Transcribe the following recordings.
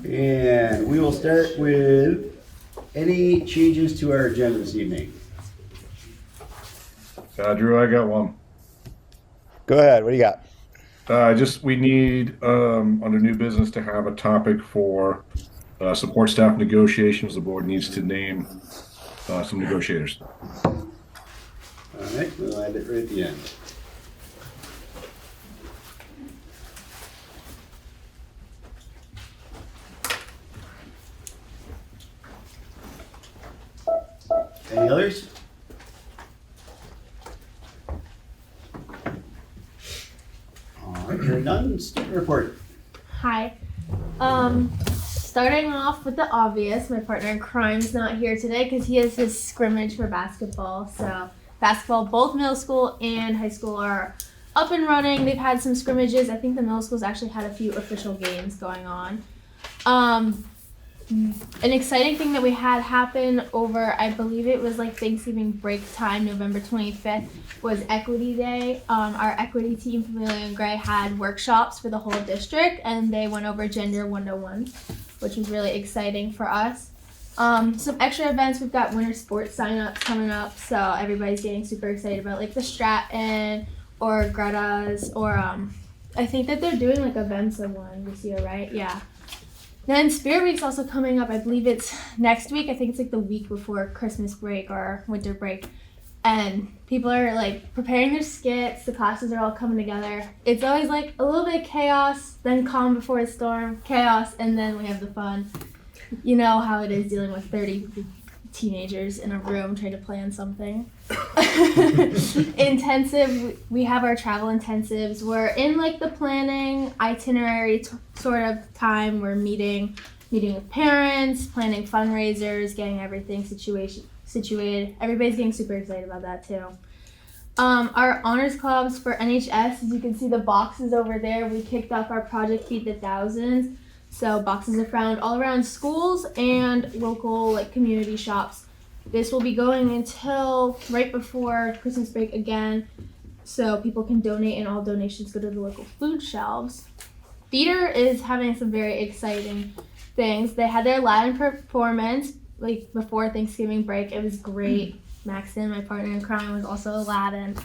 And we will start with any changes to our agenda this evening. Drew, I got one. Go ahead. What do you got? We need, under new business, to have a topic for support staff negotiations. The board needs to name some negotiators. All right, we'll add it right at the end. Any others? All right, hearing none, student report. Hi. Starting off with the obvious, my partner in crime's not here today because he has his scrimmage for basketball. So basketball, both middle school and high school are up and running. They've had some scrimmages. I think the middle school's actually had a few official games going on. An exciting thing that we had happen over, I believe it was like Thanksgiving break time, November 25th, was Equity Day. Our equity team from Lily and Gray had workshops for the whole district, and they went over gender 101, which was really exciting for us. Some extra events, we've got winter sports sign-ups coming up, so everybody's getting super excited about like the Stratton or Greta's, or I think that they're doing like events of one this year, right? Yeah. Then Spirit Week's also coming up. I believe it's next week. I think it's like the week before Christmas break or winter break. And people are like preparing their skits. The classes are all coming together. It's always like a little bit of chaos, then calm before a storm, chaos, and then we have the fun. You know how it is dealing with 30 teenagers in a room trying to plan something. Intensive, we have our travel intensives. We're in like the planning itinerary sort of time. We're meeting with parents, planning fundraisers, getting everything situated. Everybody's getting super excited about that too. Our honors clubs for NHS, as you can see the boxes over there, we kicked off our project Feed the Thousands. So boxes are found all around schools and local like community shops. This will be going until right before Christmas break again, so people can donate, and all donations go to the local food shelves. Theater is having some very exciting things. They had their Latin performance like before Thanksgiving break. It was great. Maxon, my partner in crime, was also Aladdin.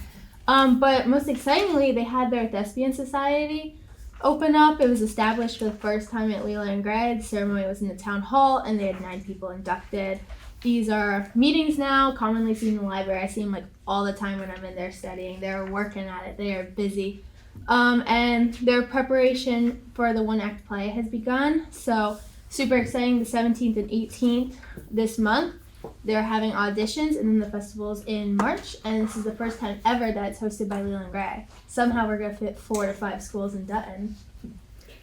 But most excitingly, they had their Thespian Society open up. It was established for the first time at Leland and Gray. The ceremony was in the town hall, and they had 9 people inducted. These are meetings now, commonly seen in the library. I see them like all the time when I'm in there studying. They're working at it. They are busy. And their preparation for the one-act play has begun. So super exciting, the 17th and 18th this month. They're having auditions, and then the festival's in March, and this is the first time ever that it's hosted by Leland Gray. Somehow we're going to fit 4 to 5 schools in Dutton.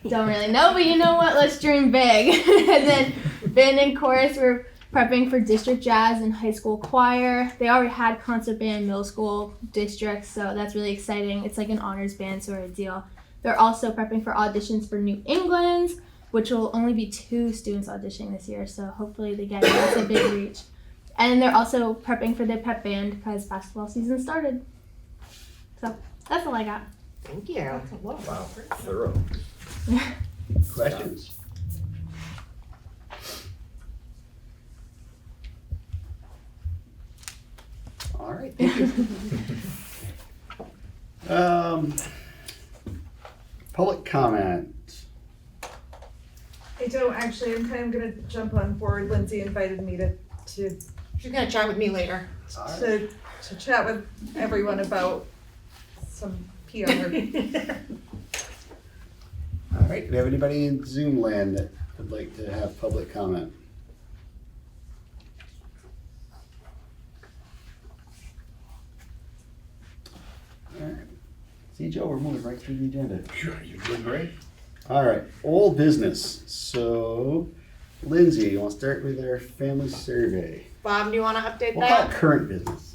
Don't really know, but you know what? Let's dream big. And then band and chorus, we're prepping for district jazz and high school choir. They already had concert band middle school districts, so that's really exciting. It's like an honors band sort of deal. They're also prepping for auditions for New England's, which will only be 2 students auditioning this year, so hopefully they get it. That's a big reach. And they're also prepping for their pep band because basketball season started. So that's all I got. Thank you. That's a lot. Wow, thorough. Questions? All right, thank you. Public comment. I don't actually. I'm kind of gonna jump on board. Lindsay invited me to She's gonna chat with me later. chat with everyone about some PR. All right, do we have anybody in Zoom land that would like to have public comment? All right. See, Joe, we're moving right through the agenda. Sure, you're doing great. All right, old business. So, Lindsay, you want to start with our family survey? Bob, do you want to update We'll call it that? current business.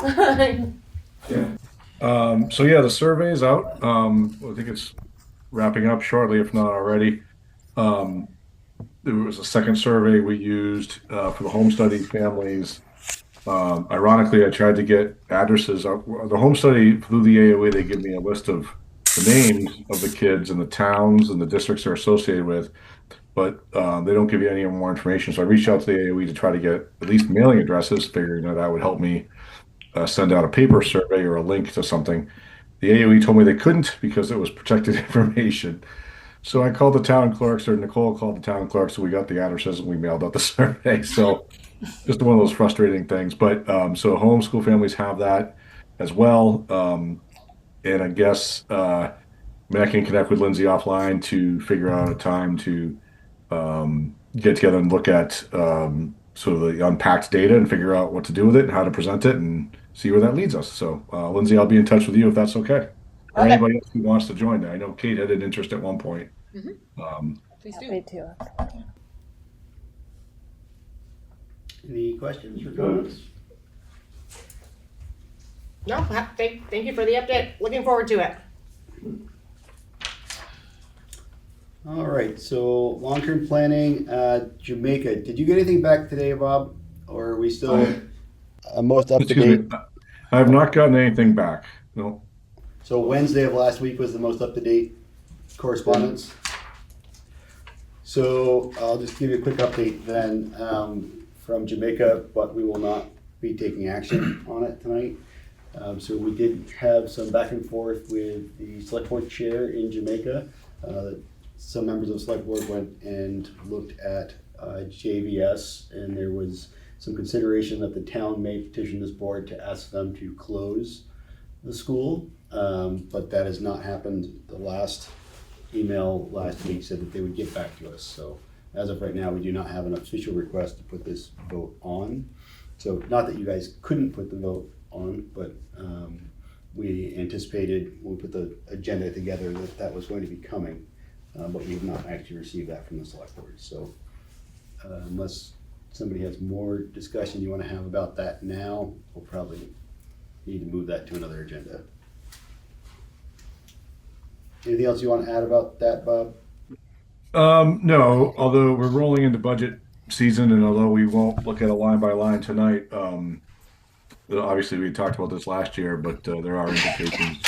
The survey is out. I think it's wrapping up shortly, if not already. There was a second survey we used for the home study families. Ironically, I tried to get addresses. The home study through the AOE, they give me a list of the names of the kids and the towns and the districts they're associated with. but they don't give you any more information. So I reached out to the AOE to try to get at least mailing addresses, figuring that would help me send out a paper survey or a link to something. The AOE told me they couldn't because it was protected information. So I called the town clerks, or Nicole called the town clerks, so we got the addresses and we mailed out the survey. So just one of those frustrating things. But so homeschool families have that as well. And I guess I can connect with Lindsay offline to figure out a time to get together and look at sort of the unpacked data and figure out what to do with it and how to present it and see where that leads us. So Lindsay, I'll be in touch with you if that's okay. Or Okay. anybody else who wants to join that. I know Kate had an interest at one point. Please do. Me too. Any questions or comments? No, thank you for the update. Looking forward to it. All right, so long-term planning, Jamaica. Did you get anything back today, Bob? Or are we still most up to Excuse date? me. I have not gotten anything back. No. So Wednesday of last week was the most up-to-date correspondence. So I'll just give you a quick update then from Jamaica, but we will not be taking action on it tonight. So we did have some back and forth with the select board chair in Jamaica. Some members of the select board went and looked at JVS, and there was some consideration that the town may petition this board to ask them to close the school, but that has not happened. The last email last week said that they would get back to us. So as of right now, we do not have an official request to put this vote on. So not that you guys couldn't put the vote on, but we anticipated when we put the agenda together that that was going to be coming, but we have not actually received that from the select board. So unless somebody has more discussion you want to have about that now, we'll probably need to move that to another agenda. Anything else you want to add about that, Bob? No, although we're rolling into budget season, and although we won't look at a line by line tonight, obviously we talked about this last year, but there are implications,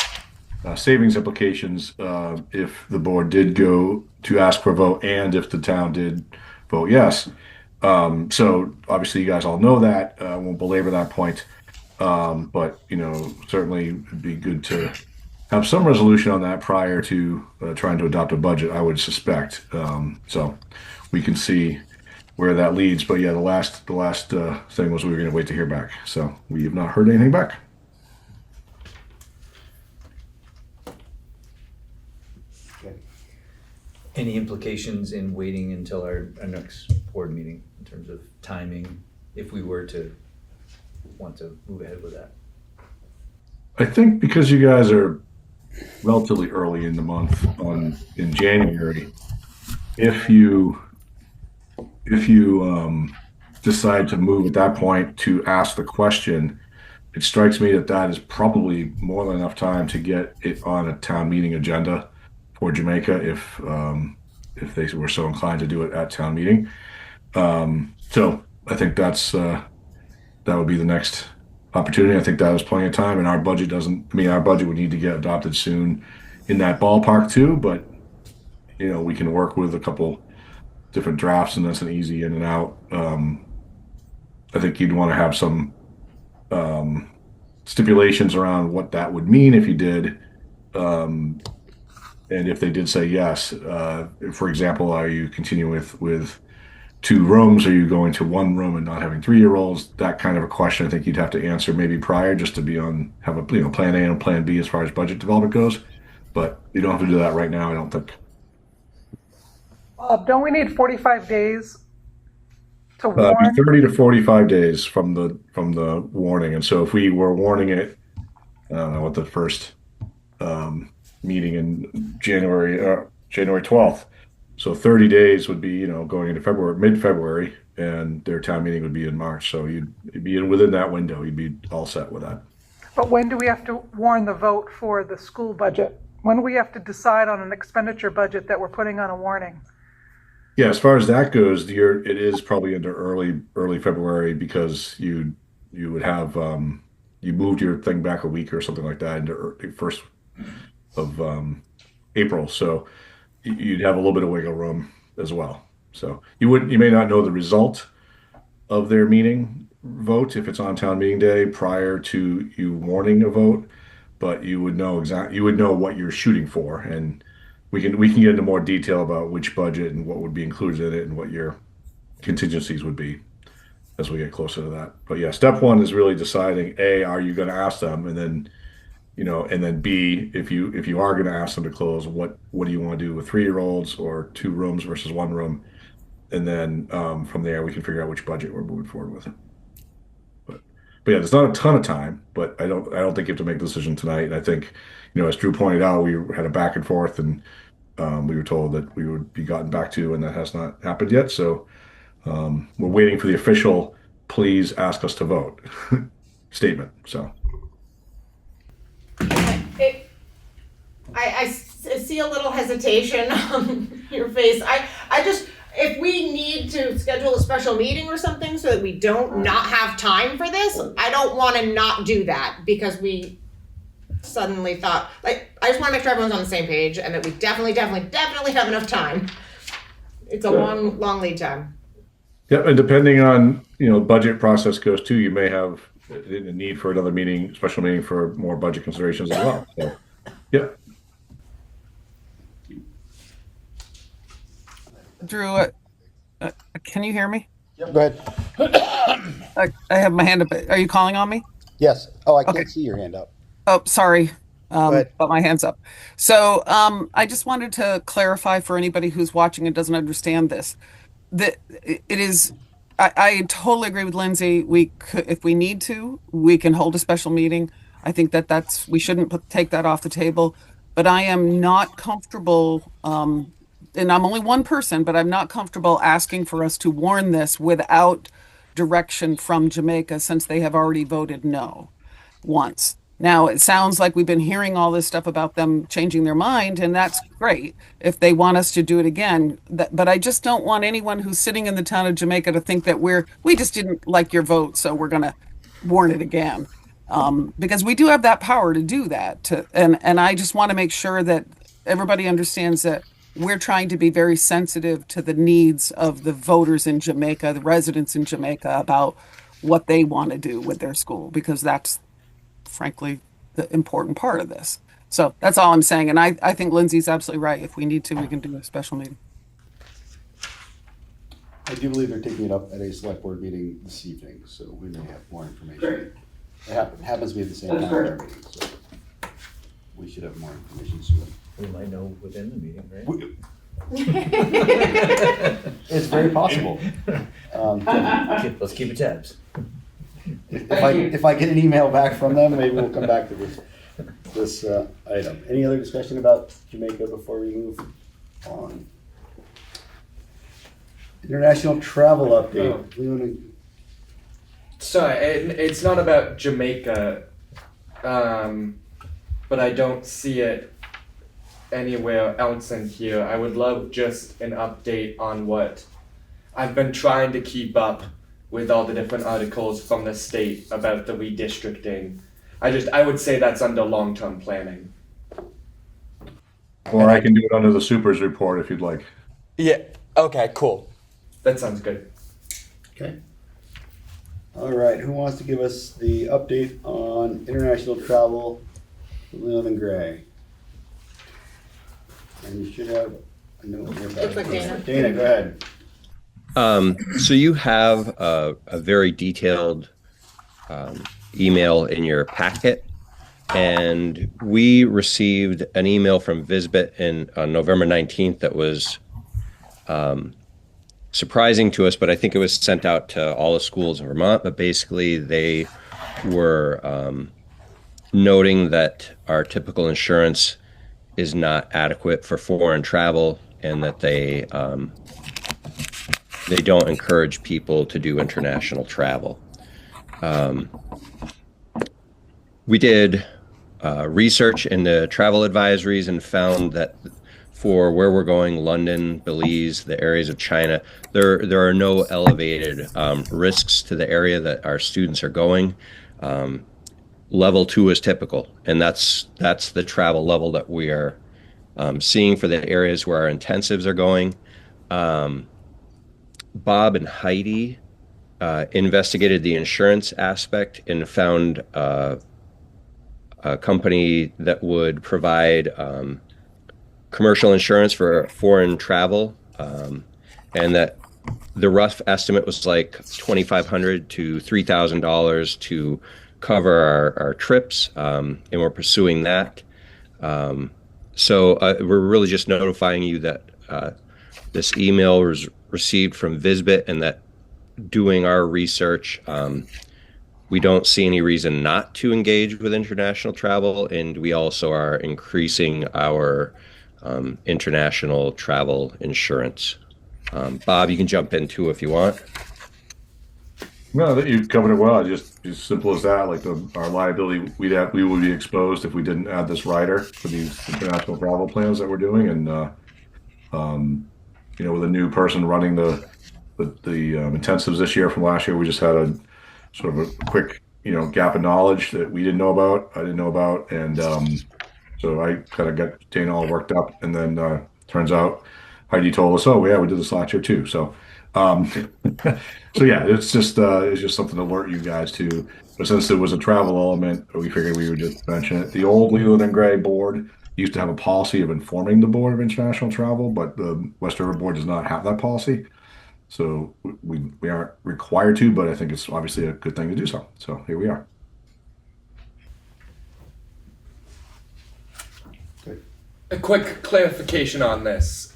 savings implications, if the board did go to ask for a vote and if the town did vote yes. So obviously you guys all know that. I won't belabor that point, but certainly it'd be good to have some resolution on that prior to trying to adopt a budget, I would suspect. So we can see where that leads. But yeah, the last thing was we were going to wait to hear back. So we have not heard anything back. Okay. Any implications in waiting until our next board meeting in terms of timing, if we were to want to move ahead with that? I think because you guys are relatively early in the month in January, if you decide to move at that point to ask the question, it strikes me that is probably more than enough time to get it on a town meeting agenda for Jamaica if they were so inclined to do it at town meeting. So I think that would be the next opportunity. I think that was plenty of time, and our budget would need to get adopted soon in that ballpark too, but we can work with a couple different drafts, and that's an easy in and out. I think you'd want to have some stipulations around what that would mean if you did, and if they did say yes. For example, are you continuing with 2 rooms? Are you going to 1 room and not having 3-year-olds? That kind of a question I think you'd have to answer maybe prior, just to have a plan A and plan B as far as budget development goes. But you don't have to do that right now, I don't think. Don't we need 45 days to It'd warn? be 30 to 45 days from the warning. And so if we were warning it, I don't know what the first meeting in January 12th. So 30 days would be, going into February, mid-February, and their town meeting would be in March. So you'd be within that window. You'd be all set with that. But when do we have to warn the vote for the school budget? When do we have to decide on an expenditure budget that we're putting on a warning? Yeah, as far as that goes, it is probably into early February, because you would have you moved your thing back a week or something like that into first of April. So you'd have a little bit of wiggle room as well. So you may not know the result of their meeting vote if it's on town meeting day prior to you warning a vote, but you would know what you're shooting for, and we can get into more detail about which budget and what would be included in it and what your contingencies would be as we get closer to that. But yeah, step one is really deciding A, are you going to ask them, and then and then B, if you are going to ask them to close, what do you want to do with 3-year-olds or 2 rooms versus 1 room, and then from there we can figure out which budget we're moving forward with. But yeah, there's not a ton of time, but I don't think you have to make a decision tonight. And I think, as Drew pointed out, we had a back and forth, and we were told that we would be gotten back to, and that has not happened yet. So we're waiting for the official "please ask us to vote" statement. So I see a little hesitation on your face. I just, if we need to schedule a special meeting or something so that we don't not have time for this, I don't want to not do that because we suddenly thought, I just want to make sure everyone's on the same page and that we definitely have enough time. It's a long lead time. yeah, and depending on budget process goes too, you may have a need for another meeting, special meeting for more budget considerations as well. So yeah. Drew, can you hear me? Yep, go ahead. I have my hand up. Are you calling on me? Yes. Oh, I can't Okay. see your hand up. Oh, sorry. ahead. But my hand's up. So I just wanted to clarify for anybody who's watching and doesn't understand this, that it is, I totally agree with Lindsay. If we need to, we can hold a special meeting. I think we shouldn't take that off the table, but I am not comfortable, and I'm only one person, but I'm not comfortable asking for us to warn this without direction from Jamaica, since they have already voted no once. Now, it sounds like we've been hearing all this stuff about them changing their mind, and that's great if they want us to do it again. But I just don't want anyone who's sitting in the town of Jamaica to think that we just didn't like your vote, so we're going to warn it again. Because we do have that power to do that. And I just want to make sure that everybody understands that we're trying to be very sensitive to the needs of the voters in Jamaica, the residents in Jamaica, about what they want to do with their school, because that's frankly the important part of this. So that's all I'm saying. And I think Lindsay's absolutely right. If we need to, we can do a special meeting. I do believe they're taking it up at a select board meeting this evening, so we may have more information. It happens to be at the same time as our meeting, so we should have more information soon. We might know within the meeting, right? It's very possible. Let's keep it tabs. If I get an email back from them, maybe we'll come back to this item. Any other discussion about Jamaica before we move on? International travel update. Sorry, it's not about Jamaica, but I don't see it anywhere else in here. I would love just an update on what I've been trying to keep up with, all the different articles from the state about the redistricting. I would say that's under long-term planning. Or I can do it under the supers report if you'd like. Yeah, okay, cool. That sounds good. Okay. All right, who wants to give us the update on international travel, Leland and Gray? And you should have a note here. Looks like Dana. Dana, go ahead. So you have a very detailed email in your packet, and we received an email from Visbit on November 19th that was surprising to us, but I think it was sent out to all the schools in Vermont. But basically, they were noting that our typical insurance is not adequate for foreign travel, and that they don't encourage people to do international travel. We did research in the travel advisories and found that for where we're going, London, Belize, the areas of China, there are no elevated risks to the area that our students are going. Level 2 is typical, and that's the travel level that we are seeing for the areas where our intensives are going. Bob and Heidi investigated the insurance aspect and found a company that would provide commercial insurance for foreign travel, and that the rough estimate was like $2,500 to $3,000 to cover our trips, and we're pursuing that. So we're really just notifying you that this email was received from Visbit, and that doing our research, we don't see any reason not to engage with international travel, and we also are increasing our international travel insurance. Bob, you can jump in too if you want. No, that you covered it well. Just as simple as that. Like our liability, we would be exposed if we didn't add this rider for these international travel plans that we're doing, and with a new person running the intensives this year from last year, we just had a sort of a quick gap of knowledge that we didn't know about. I didn't know about, and so I kind of got Dana all worked up, and then turns out Heidi told us, oh yeah, we did this last year too. So. So yeah, it's just something to alert you guys to. But since there was a travel element, we figured we would just mention it. The old Leland and Gray board used to have a policy of informing the Board of International Travel, but the West River board does not have that policy. So we aren't required to, but I think it's obviously a good thing to do so. So here we are. A quick clarification on this.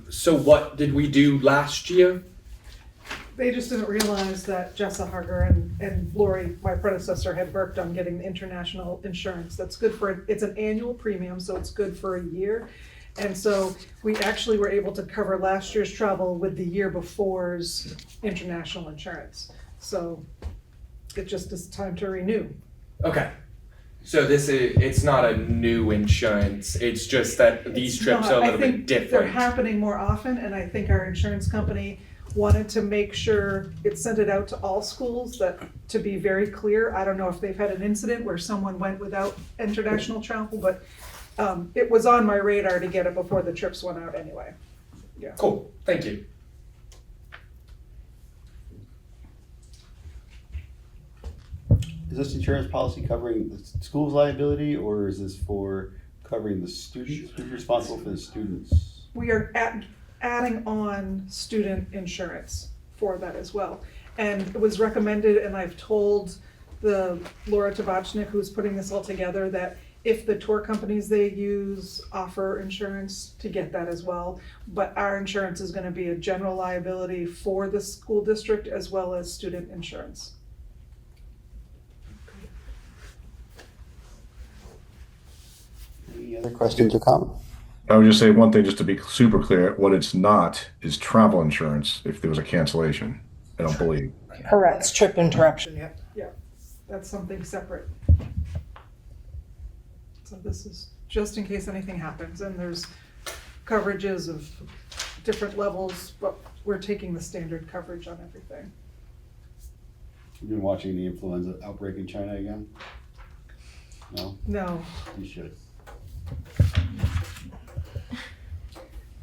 So what did we do last year? They just didn't realize that Jessa Harger and Lori, my predecessor, had worked on getting the international insurance. That's good it's an annual premium, so it's good for a year. And so we actually were able to cover last year's travel with the year before's international insurance. So it just is time to renew. Okay. So it's not a new insurance, it's just that these trips are a little bit different. They're happening more often, and I think our insurance company wanted to make sure it sent it out to all schools, that to be very clear. I don't know if they've had an incident where someone went without international travel, but it was on my radar to get it before the trips went out anyway. Yeah. Cool, thank you. Is this insurance policy covering the school's liability, or is this for covering the students? Who's responsible for the students? We are adding on student insurance for that as well. And it was recommended, and I've told the Laura Tabachnik, who's putting this all together, that if the tour companies they use offer insurance, to get that as well. But our insurance is going to be a general liability for the school district as well as student insurance. Any other questions or comments? I would just say one thing, just to be super clear, what it's not is travel insurance if there was a cancellation, I don't believe. Correct. It's trip interruption. Yeah, that's something separate. So this is just in case anything happens, and there's coverages of different levels, but we're taking the standard coverage on everything. You've been watching the influenza outbreak in China again? No? No. You should.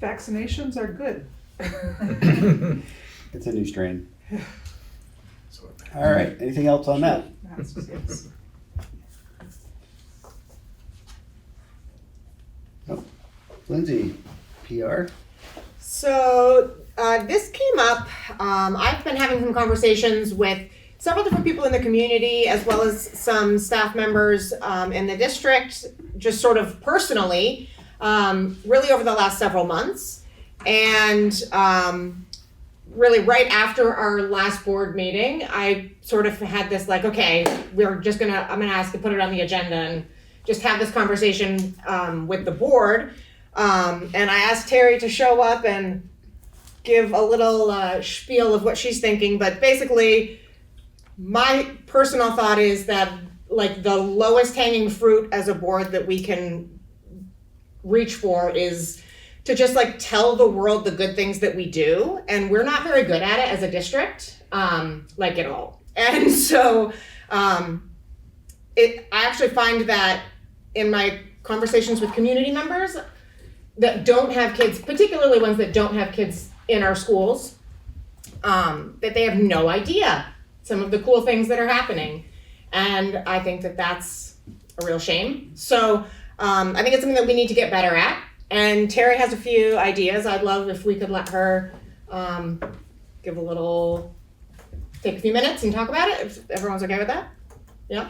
Vaccinations are good. It's a new strain. All right, anything else on that? Yes. Oh, Lindsay, PR? So this came up, I've been having some conversations with several different people in the community, as well as some staff members in the district, just sort of personally, really over the last several months. And really right after our last board meeting, I sort of had this like, okay, I'm gonna ask to put it on the agenda and just have this conversation with the board. And I asked Terry to show up and give a little spiel of what she's thinking, but basically my personal thought is that like the lowest hanging fruit as a board that we can reach for is to just like tell the world the good things that we do. And we're not very good at it as a district, like at all. And so I actually find that in my conversations with community members that don't have kids, particularly ones that don't have kids in our schools, that they have no idea some of the cool things that are happening. And I think that that's a real shame. So I think it's something that we need to get better at. And Terry has a few ideas. I'd love if we could let her take a few minutes and talk about it, if everyone's okay with that. Yeah?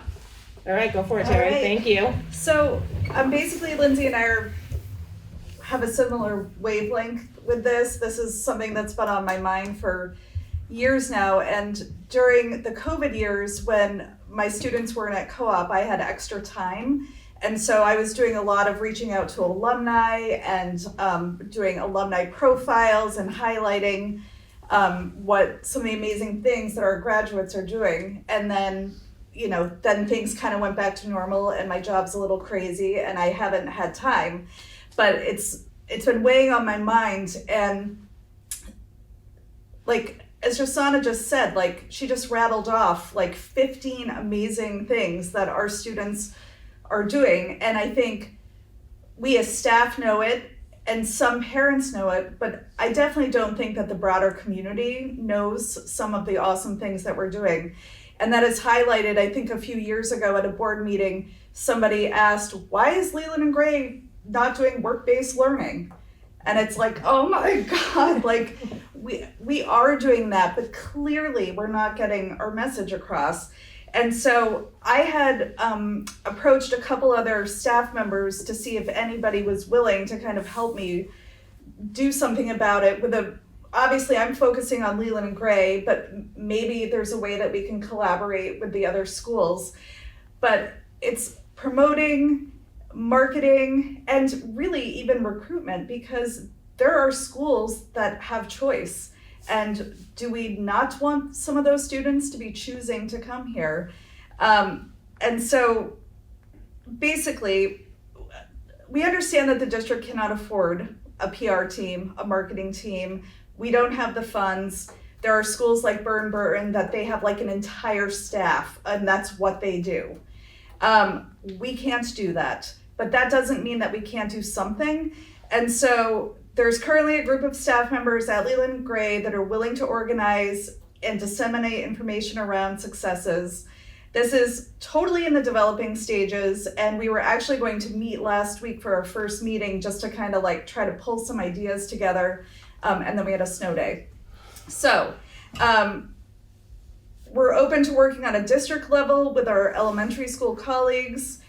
All right, go for it, Terry. All right. Thank you. So basically Lindsay and I have a similar wavelength with this. This is something that's been on my mind for years now. And during the COVID years when my students weren't at co-op, I had extra time. And so I was doing a lot of reaching out to alumni and doing alumni profiles and highlighting what some of the amazing things that our graduates are doing. And then, then things kind of went back to normal and my job's a little crazy and I haven't had time. But it's been weighing on my mind. And like, as Rosanna just said, like she just rattled off like 15 amazing things that our students are doing. And I think we as staff know it and some parents know it, but I definitely don't think that the broader community knows some of the awesome things that we're doing. And that is highlighted, I think a few years ago at a board meeting, somebody asked, why is Leland and Gray not doing work-based learning? And it's like, oh my God, like we are doing that, but clearly we're not getting our message across. And so I had approached a couple other staff members to see if anybody was willing to kind of help me do something about it. Obviously I'm focusing on Leland and Gray, but maybe there's a way that we can collaborate with the other schools. But it's promoting, marketing, and really even recruitment, because there are schools that have choice. And do we not want some of those students to be choosing to come here? And so basically, we understand that the district cannot afford a PR team, a marketing team. We don't have the funds. There are schools like Burton that they have like an entire staff and that's what they do. We can't do that, but that doesn't mean that we can't do something. And so there's currently a group of staff members at Leland and Gray that are willing to organize and disseminate information around successes. This is totally in the developing stages, and we were actually going to meet last week for our first meeting just to kind of like try to pull some ideas together, and then we had a snow day. So we're open to working on a district level with our elementary school colleagues.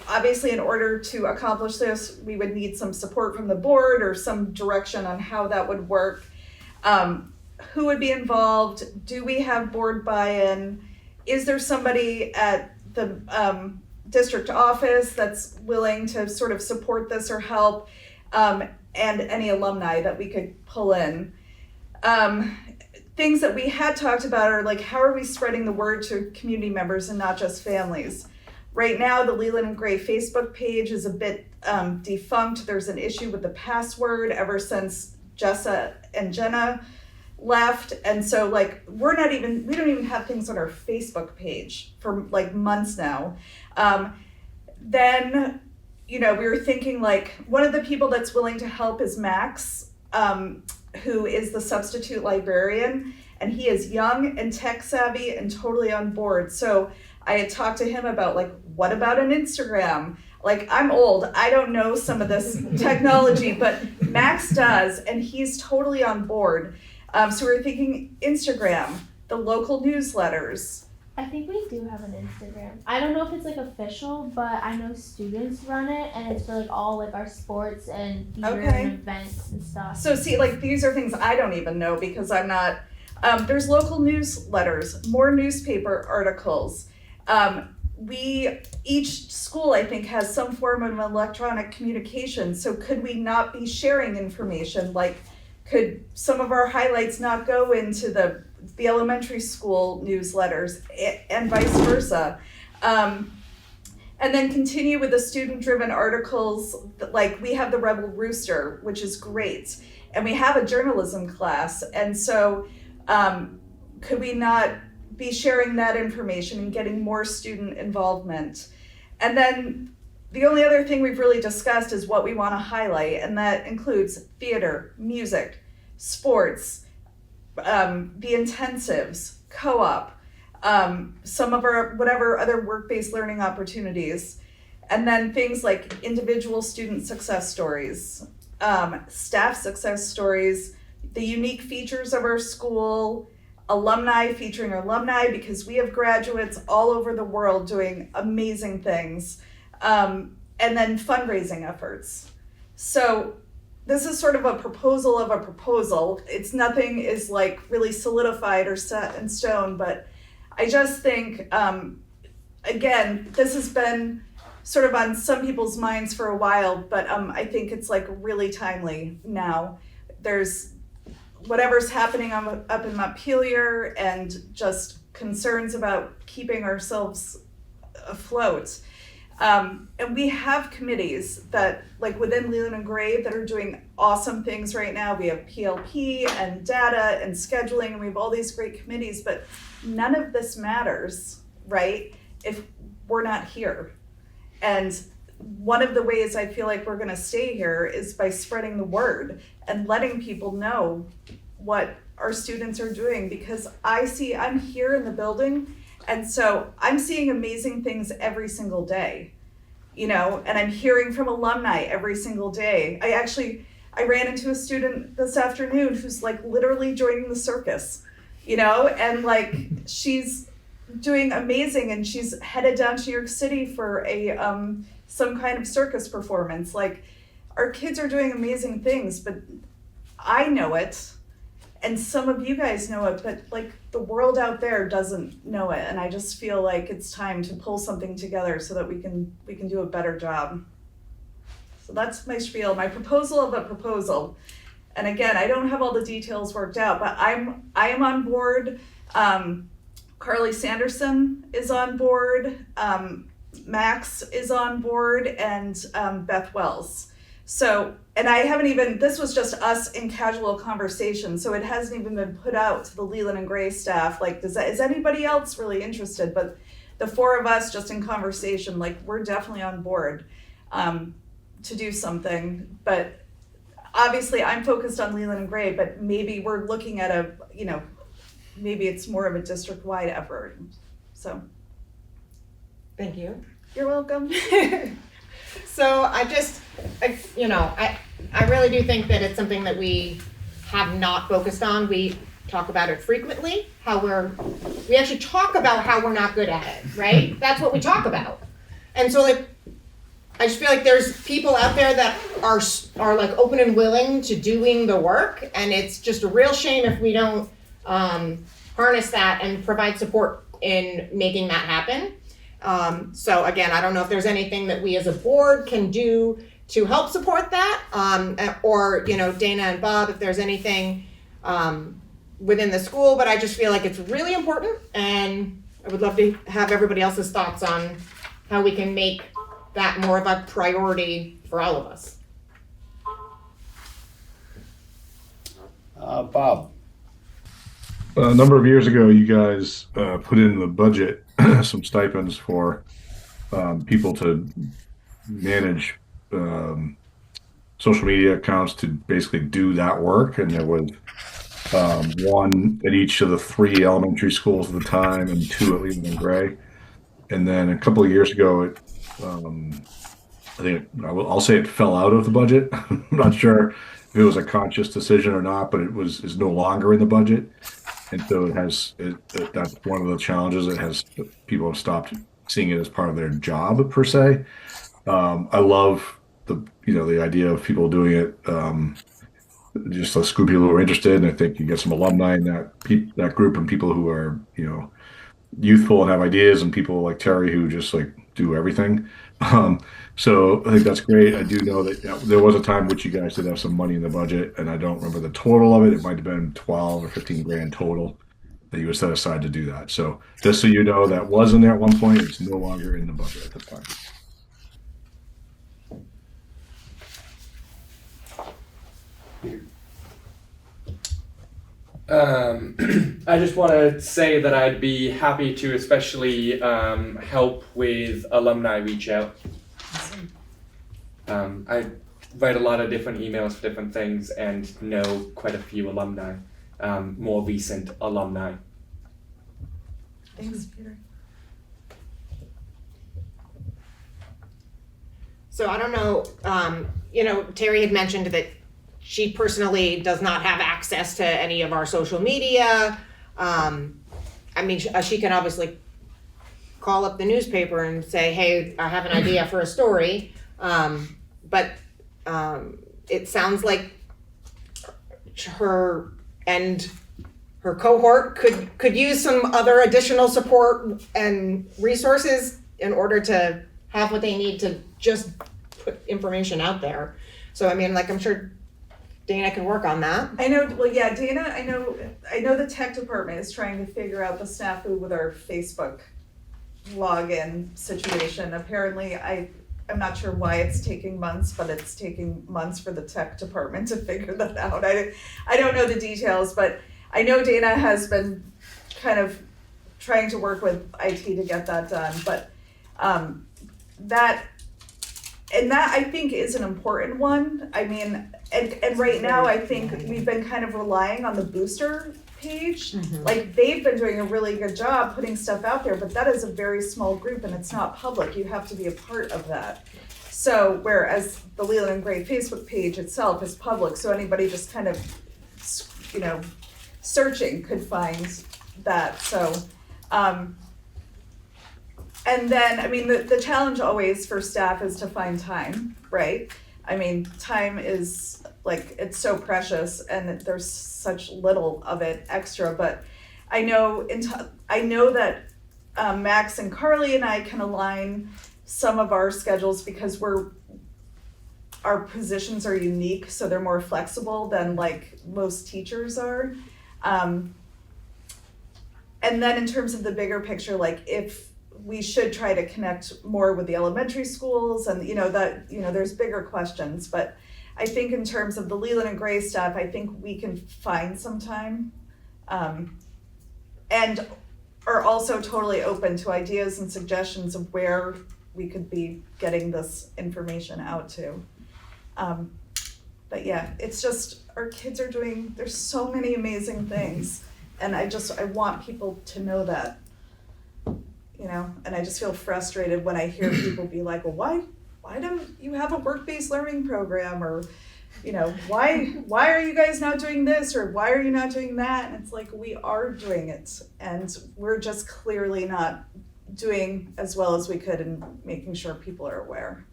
Obviously, in order to accomplish this, we would need some support from the board or some direction on how that would work. Who would be involved? Do we have board buy-in? Is there somebody at the district office that's willing to sort of support this or help? And any alumni that we could pull in. Things that we had talked about are like, how are we spreading the word to community members and not just families? Right now, the Leland and Gray Facebook page is a bit defunct. There's an issue with the password ever since Jessa and Jenna left. And so like, we don't even have things on our Facebook page for like months now. Then, we were thinking like, one of the people that's willing to help is Max, who is the substitute librarian, and he is young and tech savvy and totally on board. So I had talked to him about like, what about an Instagram? Like, I'm old, I don't know some of this technology, but Max does, and he's totally on board. So we were thinking Instagram, the local newsletters. I think we do have an Instagram. I don't know if it's like official, but I know students run it, and it's for like all like our sports and theater and events and stuff. So see, like these are things I don't even know because I'm not, there's local newsletters, more newspaper articles. Each school I think has some form of electronic communication. So could we not be sharing information? Like, could some of our highlights not go into the elementary school newsletters and vice versa? And then continue with the student-driven articles. Like we have the Rebel Rooster, which is great. And we have a journalism class. And so could we not be sharing that information and getting more student involvement? And then the only other thing we've really discussed is what we want to highlight, and that includes theater, music, sports, the intensives, co-op, some of our whatever other work-based learning opportunities, and then things like individual student success stories, staff success stories, the unique features of our school, alumni featuring alumni, because we have graduates all over the world doing amazing things, and then fundraising efforts. So this is sort of a proposal of a proposal. It's nothing is like really solidified or set in stone, but I just think, again, this has been sort of on some people's minds for a while, but I think it's like really timely now. There's whatever's happening up in Montpelier and just concerns about keeping ourselves afloat. And we have committees that, like within Leland and Gray, that are doing awesome things right now. We have PLP and data and scheduling, and we have all these great committees, but none of this matters, right, if we're not here. And one of the ways I feel like we're gonna stay here is by spreading the word and letting people know what our students are doing, because I'm here in the building, and so I'm seeing amazing things every single day, you know, and I'm hearing from alumni every single day. I ran into a student this afternoon who's like literally joining the circus, you know, and like she's doing amazing, and she's headed down to New York City for a some kind of circus performance. Like, our kids are doing amazing things, but I know it, and some of you guys know it, but like the world out there doesn't know it, and I just feel like it's time to pull something together so that we can do a better job. So that's my spiel, my proposal of a proposal. And again, I don't have all the details worked out, but I am on board. Carly Sanderson is on board. Max is on board, and Beth Wells. So, and I haven't even, this was just us in casual conversation, so it hasn't even been put out to the Leland and Gray staff. Like, is anybody else really interested? But the four of us just in conversation, like, we're definitely on board to do something. But obviously I'm focused on Leland and Gray, but maybe we're looking at maybe it's more of a district-wide effort. So. Thank you. You're welcome. So I really do think that it's something that we have not focused on. We talk about it frequently, we actually talk about how we're not good at it, right? That's what we talk about. And so like, I just feel like there's people out there that are like open and willing to doing the work, and it's just a real shame if we don't harness that and provide support in making that happen. So again, I don't know if there's anything that we as a board can do to help support that, or, you know, Dana and Bob, if there's anything within the school, but I just feel like it's really important, and I would love to have everybody else's thoughts on how we can make that more of a priority for all of us. Bob. A number of years ago, you guys put in the budget some stipends for people to manage social media accounts to basically do that work. And there was one at each of the 3 elementary schools at the time and 2 at Leland and Gray. And then a couple of years ago, I think I'll say it fell out of the budget. I'm not sure if it was a conscious decision or not, but is no longer in the budget. And so that's one of the challenges. People have stopped seeing it as part of their job per se. I love the idea of people doing it, just a group of people who are interested. And I think you get some alumni in that group, and people who are, youthful and have ideas, and people like Terry who just like do everything. So I think that's great. I do know that there was a time which you guys did have some money in the budget, and I don't remember the total of it. It might have been 12 or 15 grand total that you would set aside to do that. So just so you know, that was in there at one point. It's no longer in the budget at this time. I just want to say that I'd be happy to especially help with alumni reach out. I write a lot of different emails for different things and know quite a few alumni. more recent alumni. Thanks, Peter. So I don't know, Terry had mentioned that she personally does not have access to any of our social media. She can obviously call up the newspaper and say, hey, I have an idea for a story. But it sounds like her and her cohort could use some other additional support and resources in order to have what they need to just put information out there. So I'm sure Dana can work on that. I know, well, yeah, Dana, I know the tech department is trying to figure out the snafu with our Facebook login situation. Apparently, I'm not sure why it's taking months, but it's taking months for the tech department to figure that out. I don't know the details, but I know Dana has been kind of trying to work with IT to get that done. But that I think is an important one. And right now I think we've been kind of relying on the booster page. Mm-hmm. Like they've been doing a really good job putting stuff out there, but that is a very small group and it's not public. You have to be a part of that. So whereas the Leland and Gray Facebook page itself is public, so anybody just kind of, searching could find that. So, and then, the challenge always for staff is to find time, right? Time is it's so precious and there's such little of it extra, but I know that Max and Carly and I can align some of our schedules because our positions are unique, so they're more flexible than most teachers are. And then in terms of the bigger picture, if we should try to connect more with the elementary schools and there's bigger questions, but I think in terms of the Leland and Gray staff, I think we can find some time, and are also totally open to ideas and suggestions of where we could be getting this information out to. But yeah, it's just our kids are there's so many amazing things, and I want people to know that, and I just feel frustrated when I hear people be like, well, why don't you have a work-based learning program, or why are you guys not doing this, or why are you not doing that? And it's we are doing it, and we're just clearly not doing as well as we could in making sure people are aware.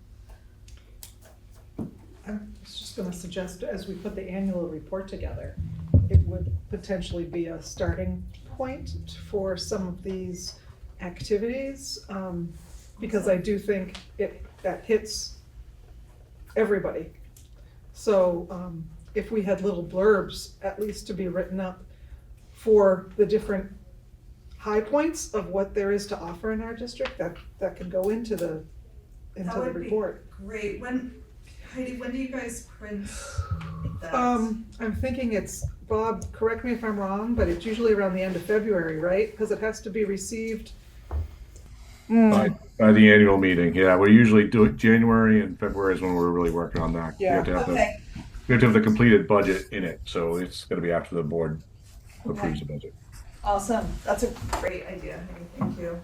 I was just going to suggest, as we put the annual report together, it would potentially be a starting point for some of these activities, because I do think that hits everybody. So if we had little blurbs, at least to be written up for the different high points of what there is to offer in our district, that could go into the report. Great. Heidi, when do you guys print that? I'm thinking Bob, correct me if I'm wrong, but it's usually around the end of February, right? Because it has to be received. By the annual meeting, yeah. We usually do it January, and February is when we're really working on that. Yeah. We have to have the completed budget in it, so it's going to be after the board approves the budget. Awesome. That's a great idea. Thank you.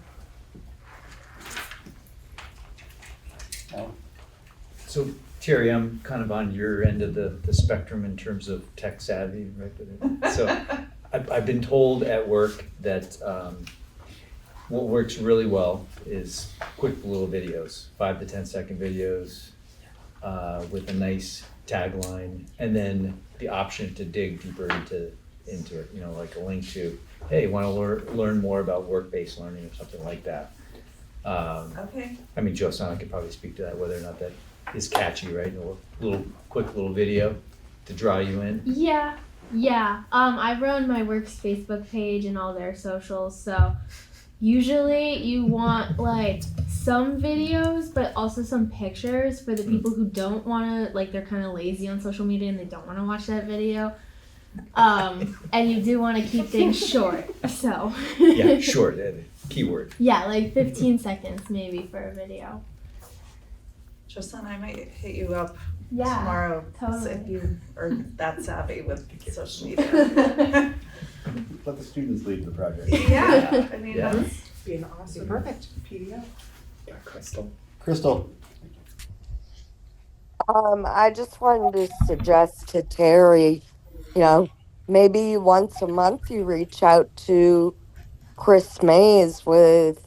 So Terry, I'm kind of on your end of the spectrum in terms of tech savvy, right? So I've been told at work that what works really well is quick little videos, 5 to 10 second videos with a nice tagline, and then the option to dig deeper into it, like a link to, hey, want to learn more about work-based learning or something like that. Okay. Joe Sonic could probably speak to that, whether or not that is catchy, right? A quick little video to draw you in. Yeah. I run my work's Facebook page and all their socials, so usually you want some videos, but also some pictures for the people who don't want to, they're kind of lazy on social media and they don't want to watch that video. And you do want to keep things short, so. Yeah, short, keyword. Yeah, 15 seconds maybe for a video. Tristan, I might hit you up Yeah, tomorrow totally. if you are that savvy with social media. Let the students lead the project. Yeah, I mean, Yeah. that's, Be an awesome Perfect. PDF. Yeah, Crystal. Crystal, I just wanted to suggest to Terry, maybe once a month you reach out to Chris Mays with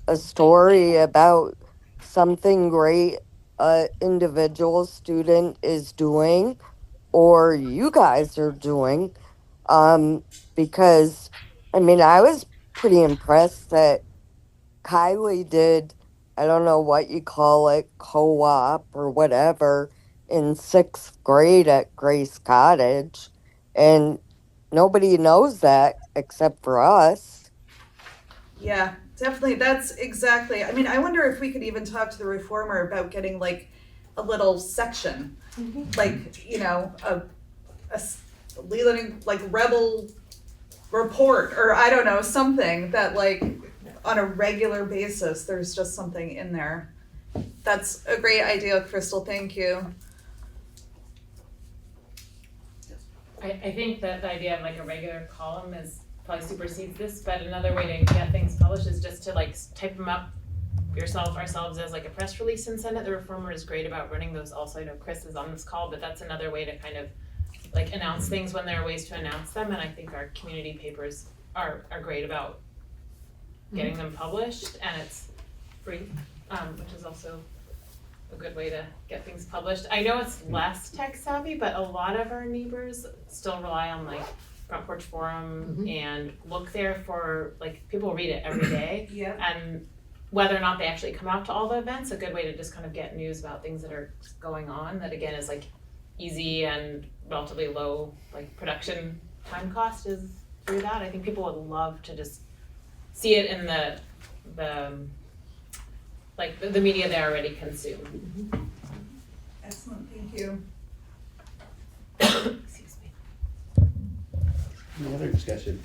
a story about something great a individual student is doing or you guys are doing. Because I was pretty impressed that Kylie did, I don't know what you call it, co op or whatever, in sixth grade at Grace Cottage. And nobody knows that except for us. yeah, definitely. That's exactly. I mean, I wonder if we could even talk to the reformer about getting like a little section, like, Leland, like rebel report, or I don't know, something that like on a regular basis, there's just something in there. That's a great idea, Crystal. Thank you. I think that the idea of like a regular column is probably supersedes this, but another way to get things published is just to like type them up ourselves as like a press release and send it. The reformer is great about running those also. I know Chris is on this call, but that's another way to kind of like announce things when there are ways to announce them, and I think our community papers are great about getting them published, and it's free, which is also a good way to get things published. I know it's less tech savvy, but a lot of our neighbors still rely on like Front Porch Forum and look there for like people read it every day. Yeah. And whether or not they actually come out to all the events, a good way to just kind of get news about things that are going on that again is like easy and relatively low like production time cost is through that. I think people would love to just see it in the media they already consume. Excellent, thank you. Excuse me. any other discussion?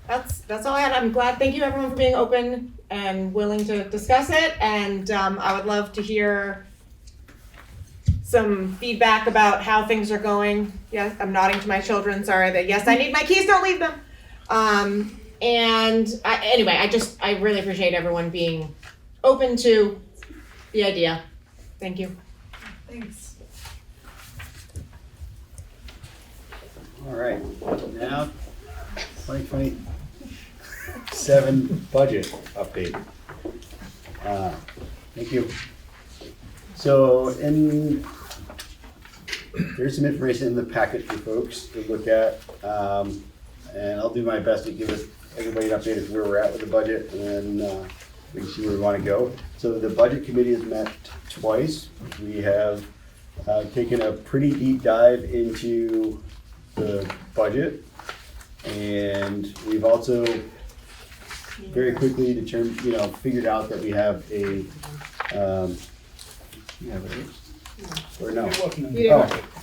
That's all I had. I'm glad. Thank you everyone for being open and willing to discuss it. And I would love to hear some feedback about how things are going. Yes, I'm nodding to my children. Sorry that yes, I need my keys. Don't leave them. Anyway, I really appreciate everyone being open to the idea. Thank you. Thanks. All right, now 2027 budget update. Thank you. So there's some information in the packet for folks to look at. And I'll do my best to give everybody an update of where we're at with the budget, and then we can see where we want to go. So the budget committee has met twice. We have taken a pretty deep dive into the budget, and we've also very quickly figured out that we have a or no. Oh,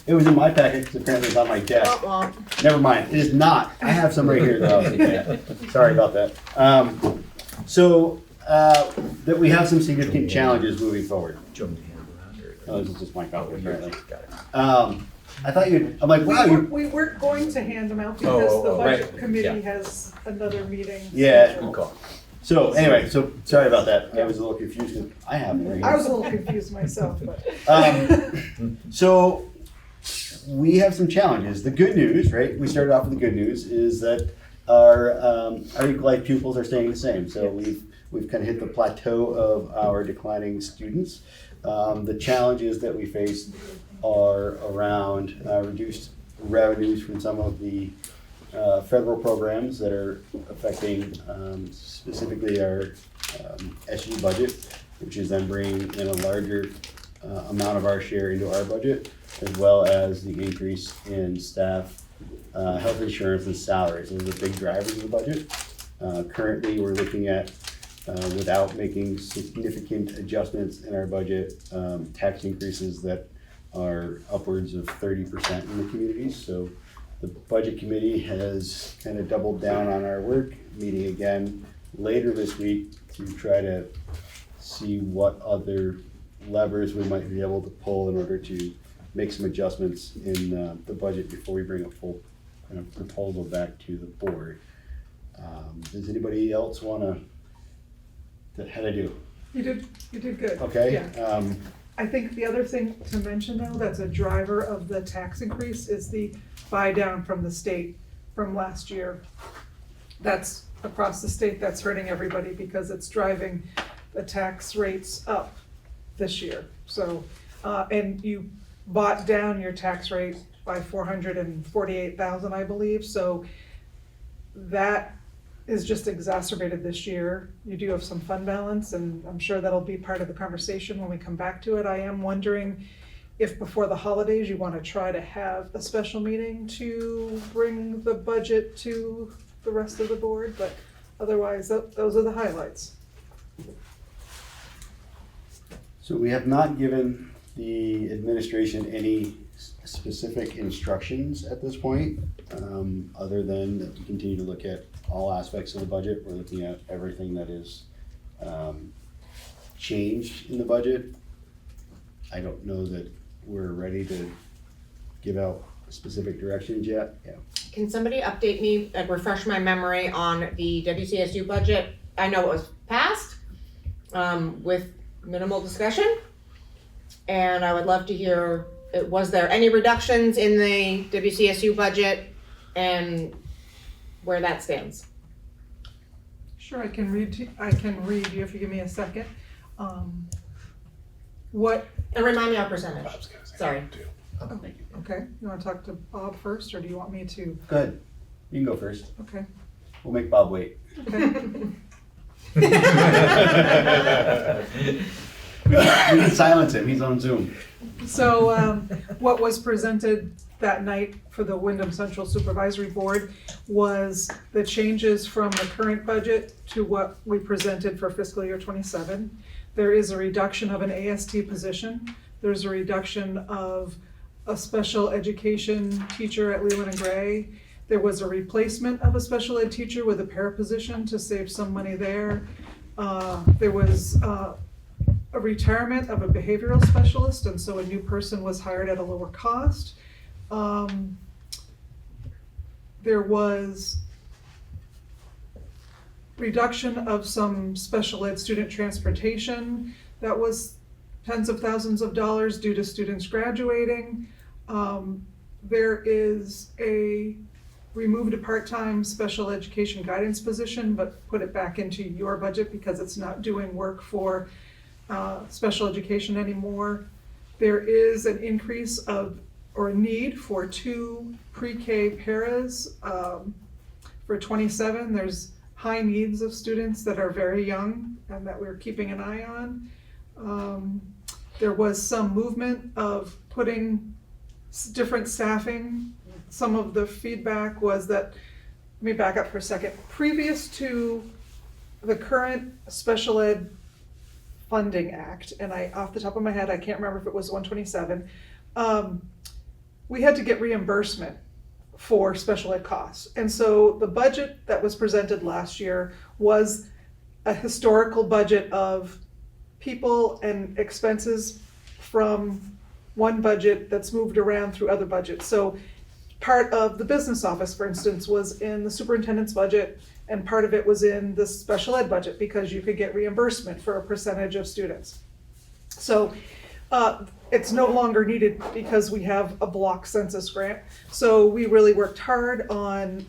it was in my packet because apparently it's on my desk. Never mind, it is not. I have some right here that I'll look at. Sorry about that. That we have some significant challenges moving forward. Oh, this is just my copy apparently. I thought I'm like, wow, We weren't going to hand them out because the budget right. committee Yeah. has another meeting. Yeah. scheduled. Good call. So anyway, sorry about that. I was a little confused because I have it right here. I was a little confused myself, but. So we have some challenges. The good news, right? We started off with the good news is that our equal life pupils are staying the same. So we've kind of hit the plateau of our declining students. The challenges that we face are around reduced revenues from some of the federal programs that are affecting specifically our SU budget, which is then bringing in a larger amount of our share into our budget, as well as the increase in staff health insurance and salaries. Those are big drivers of the budget. Currently, we're looking at, without making significant adjustments in our budget, tax increases that are upwards of 30% in the communities. So the budget committee has kind of doubled down on our work, meeting again later this week to try to see what other levers we might be able to pull in order to make some adjustments in the budget before we bring a full kind of proposal back to the board. Does anybody else wanna, how'd I do? You did good. Okay? Yeah. I think the other thing to mention though, that's a driver of the tax increase is the buy down from the state from last year. That's across the state, that's hurting everybody because it's driving the tax rates up this year. So, and you bought down your tax rate by 448,000, I believe. So that is just exacerbated this year. You do have some fund balance, and I'm sure that'll be part of the conversation when we come back to it. I am wondering if before the holidays you want to try to have a special meeting to bring the budget to the rest of the board, but otherwise, those are the highlights. So we have not given the administration any specific instructions at this point, other than that we continue to look at all aspects of the budget. We're looking at everything that is changed in the budget. I don't know that we're ready to give out specific directions yet. Yeah. Can somebody update me and refresh my memory on the WCSU budget? I know it was passed with minimal discussion, and I would love to hear, was there any reductions in the WCSU budget and where that stands? Sure, I can read you if you give me a second. What? And remind me our percentage. Sorry. Oh, okay, you wanna talk to Bob first, or do you want me to? Go ahead. You can go first. Okay. We'll make Bob wait. Okay. You can silence him. He's on Zoom. So what was presented that night for the Wyndham Central Supervisory Board was the changes from the current budget to what we presented for fiscal year 27. There is a reduction of an AST position. There's a reduction of a special education teacher at Leland and Gray. There was a replacement of a special ed teacher with a para position to save some money there. There was a retirement of a behavioral specialist, and so a new person was hired at a lower cost. There was reduction of some special ed student transportation that was tens of thousands of dollars due to students graduating. There is removed a part-time special education guidance position, but put it back into your budget because it's not doing work for special education anymore. There is an increase or a need for 2 pre-K paras for 27. There's high needs of students that are very young and that we're keeping an eye on. There was some movement of putting different staffing. Some of the feedback was that, let me back up for a second. Previous to the current Special Ed Funding Act, and off the top of my head, I can't remember if it was 127, we had to get reimbursement for special ed costs. And so the budget that was presented last year was a historical budget of people and expenses from one budget that's moved around through other budgets. So part of the business office, for instance, was in the superintendent's budget, and part of it was in the special ed budget because you could get reimbursement for a percentage of students. So it's no longer needed because we have a block census grant. So we really worked hard on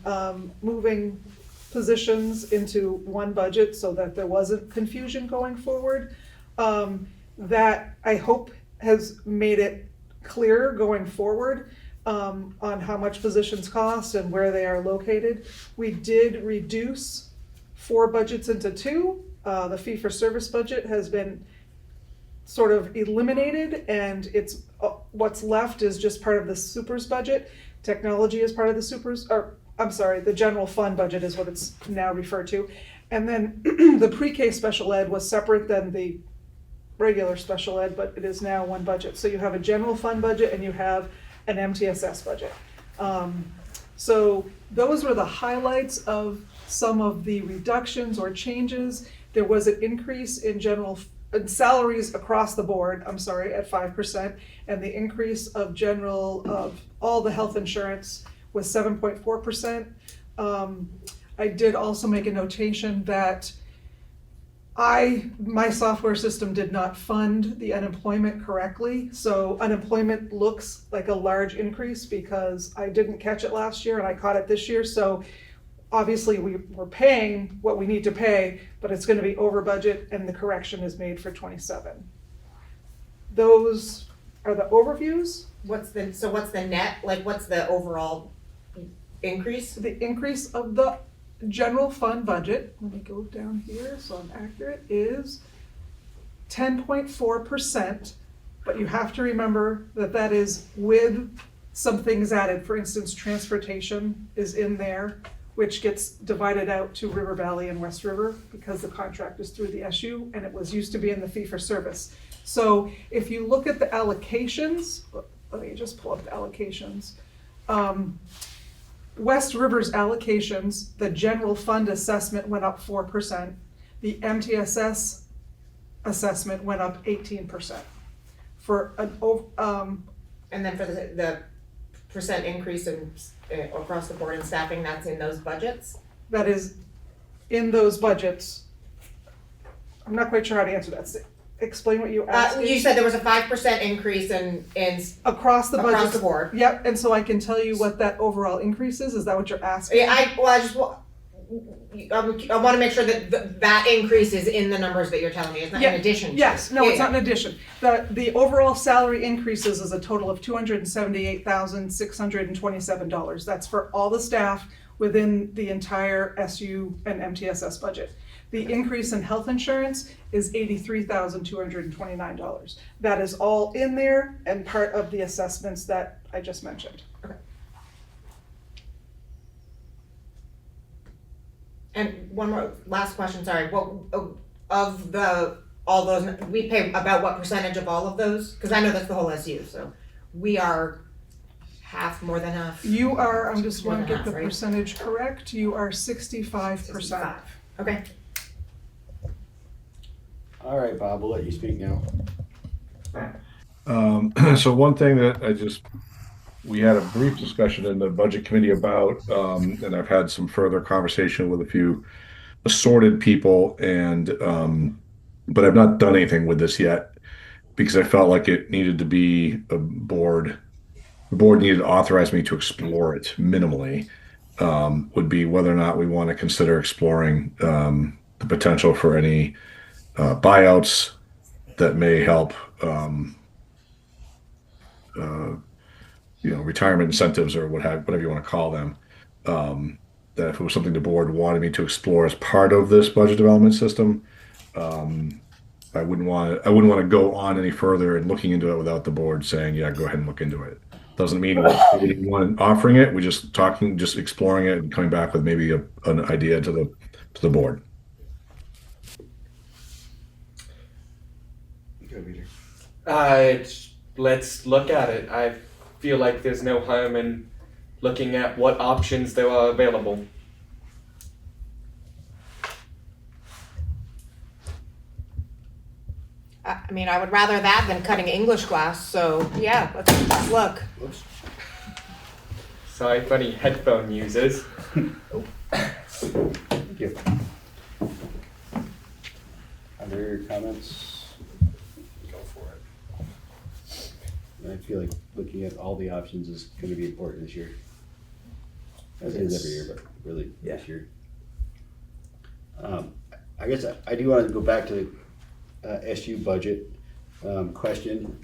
moving positions into one budget so that there wasn't confusion going forward. That I hope has made it clear going forward on how much positions cost and where they are located. We did reduce 4 budgets into 2. The fee-for-service budget has been sort of eliminated, and it's what's left is just part of the supers budget. Technology is part of the supers, or I'm sorry, the general fund budget is what it's now referred to. And then the pre-K special ed was separate than the regular special ed, but it is now one budget. So you have a general fund budget and you have an MTSS budget. So those were the highlights of some of the reductions or changes. There was an increase in general salaries across the board, I'm sorry, at 5%, and the increase of all the health insurance was 7.4%. I did also make a notation that my software system did not fund the unemployment correctly. So unemployment looks like a large increase because I didn't catch it last year and I caught it this year. So obviously we're paying what we need to pay, but it's going to be over budget and the correction is made for 27. Those are the overviews. What's the net, like what's the overall increase? The increase of the general fund budget, let me go down here so I'm accurate, is 10.4%, but you have to remember that that is with some things added. For instance, transportation is in there, which gets divided out to River Valley and West River because the contract is through the SU and it was used to be in the fee for service. So if you look at the allocations, let me just pull up the allocations. West River's allocations, the general fund assessment went up 4%. The MTSS assessment went up 18%. And then for the percent increase in across the board in staffing, that's in those budgets? That is in those budgets. I'm not quite sure how to answer that. Explain what you asked. You said there was a 5% increase in across the budget. Across the board. Yep, and so I can tell you what that overall increase is. Is that what you're asking? Yeah, I want to make sure that that increase is in the numbers that you're telling me. It's not in addition to. Yes, no, it's not in addition. The overall salary increases is a total of $278,627. That's for all the staff within the entire SU and MTSS budget. The increase in health insurance is $83,229. That is all in there and part of the assessments that I just mentioned. Okay. And one more last question, sorry. What of all those we pay about what percentage of all of those? Because I know that's the whole SU, so we are half, more than half. You are, I just want to get half, the right? percentage correct. You are 65%. 65. Okay. All right, Bob, we'll let you speak now. So one thing that we had a brief discussion in the budget committee about, and I've had some further conversation with a few assorted people, and but I've not done anything with this yet because I felt like it needed to be a board. The board needed to authorize me to explore it minimally. Would be whether or not we want to consider exploring the potential for any buyouts that may help, retirement incentives or whatever you want to call them. That if it was something the board wanted me to explore as part of this budget development system, I wouldn't want to go on any further and looking into it without the board saying, yeah, go ahead and look into it. Doesn't mean we're offering it. We're just exploring it and coming back with maybe an idea to the board. Let's look at it. I feel like there's no harm in looking at what options there are available. I mean, I would rather that than cutting English class. So yeah, let's look. Whoops. Sorry for any headphone users. Thank you. Other comments? Go for it. I feel like looking at all the options is going to be important this year. As it is every year, but really this year. I guess I do want to go back to the SU budget question.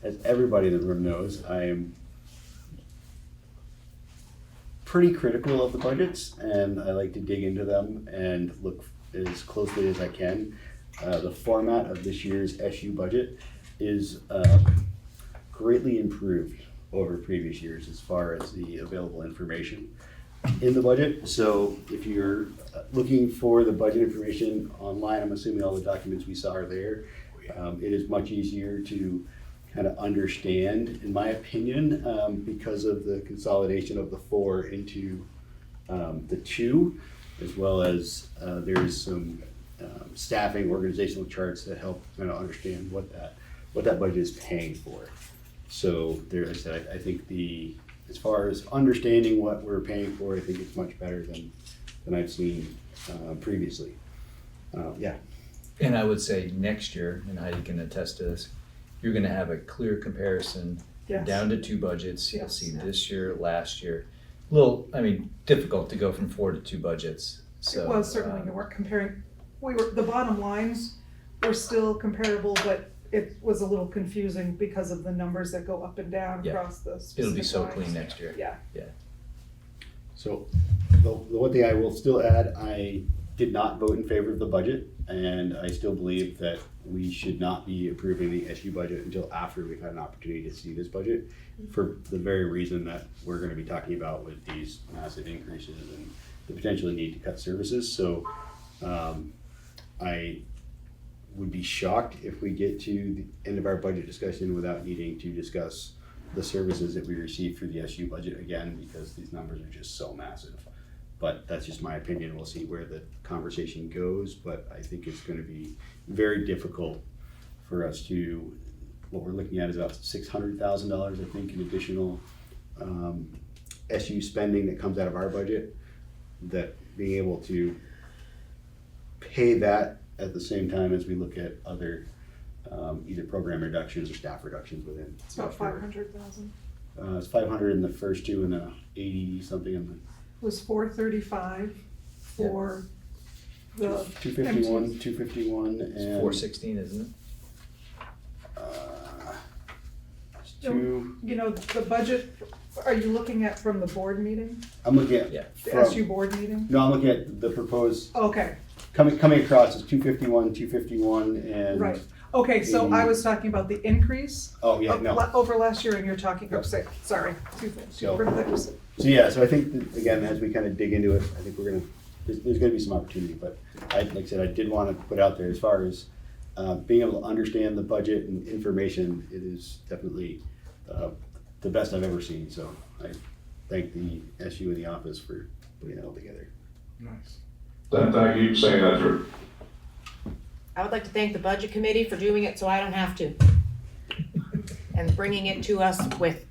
As everybody in the room knows, I am pretty critical of the budgets, and I like to dig into them and look as closely as I can. The format of this year's SU budget is greatly improved over previous years as far as the available information in the budget. So if you're looking for the budget information online, I'm assuming all the documents we saw are there. It is much easier to kind of understand, in my opinion, because of the consolidation of the 4 into the 2, as well as there's some staffing, organizational charts that help kind of understand what that budget is paying for. So there, I said, I think as far as understanding what we're paying for, I think it's much better than I've seen previously. Yeah. And I would say next year, and Heidi can attest to this, you're gonna have a clear comparison Yes. down to 2 budgets. You'll Yes. see this year, last year. Difficult to go from 4 to 2 budgets. So, It was certainly, you weren't comparing, the bottom lines were still comparable, but it was a little confusing because of the numbers that go up and down Yeah. across the specific it'll be so lines. clean next year. Yeah. So the one thing I will still add, I did not vote in favor of the budget, and I still believe that we should not be approving the SU budget until after we've had an opportunity to see this budget, for the very reason that we're gonna be talking about with these massive increases and the potential need to cut services. So I would be shocked if we get to the end of our budget discussion without needing to discuss the services that we receive through the SU budget again, because these numbers are just so massive. But that's just my opinion. We'll see where the conversation goes, but I think it's gonna be very difficult for us to, what we're looking at is about $600,000, I think, in additional SU spending that comes out of our budget, that being able to pay that at the same time as we look at other either program reductions or staff reductions within. It's about 500,000. It's 500 in the first two and 80 something in the It was 435 for the 251, 251 It's and 416, isn't it? two. You know, the budget, are you looking at from the board meeting, I'm looking at Yeah. the from, SU board meeting? no, I'm looking at the proposed Okay, coming across is 251 and right. Okay, so I was talking about the increase oh yeah of no. over last year, and you're talking, Yep. sorry, two things. So- Things. So yeah, so I think that, again, as we kind of dig into it, I think there's going to be some opportunity. But like I said, I did want to put out there as far as being able to understand the budget and information. It is definitely the best I've ever seen. So I thank the SU and the office for putting that all together. Nice. Thank you for saying that, Drew. I would like to thank the budget committee for doing it so I don't have to. And bringing it to us with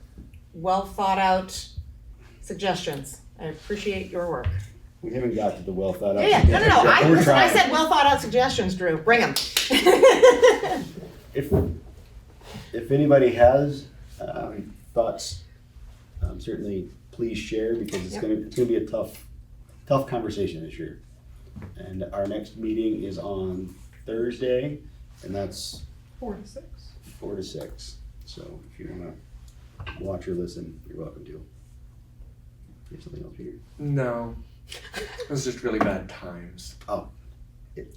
well thought out suggestions. I appreciate your work. We haven't got to the well thought out. Yeah, no. We're I trying. said well thought out suggestions, Drew. Bring them. If anybody has thoughts, certainly please share, because it's gonna be a tough conversation this year. And our next meeting is on Thursday, and that's 4 to 6. 4 to 6. So if you wanna watch or listen, you're welcome to. You have something else, Peter? No. It was just really bad times. Oh, it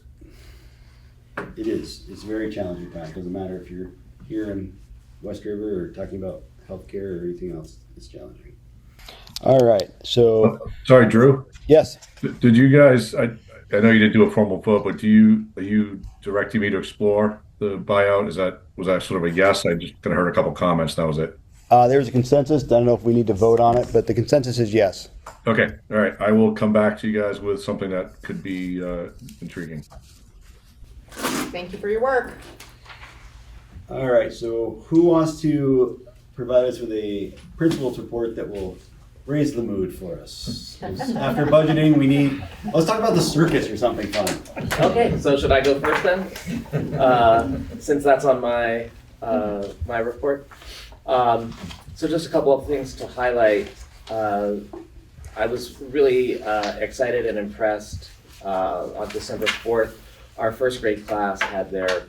is. It's a very challenging time. Doesn't matter if you're here in West River or talking about healthcare or anything else. It's challenging. All right. So, Sorry, Drew. yes. Did you guys? I know you didn't do a formal vote, but are you directing me to explore the buyout? Was that sort of a yes? I just kind of heard a couple comments. That was it. There's a consensus. I don't know if we need to vote on it, but the consensus is yes. Okay. All right. I will come back to you guys with something that could be intriguing. Thank you for your work. All right. So who wants to provide us with a principal's report that will raise the mood for us? 'Cause after budgeting, let's talk about the circus or something fun. Okay, so should I go first then? Since that's on my my report. So just a couple of things to highlight. I was really excited and impressed on December 4th. Our first grade class had their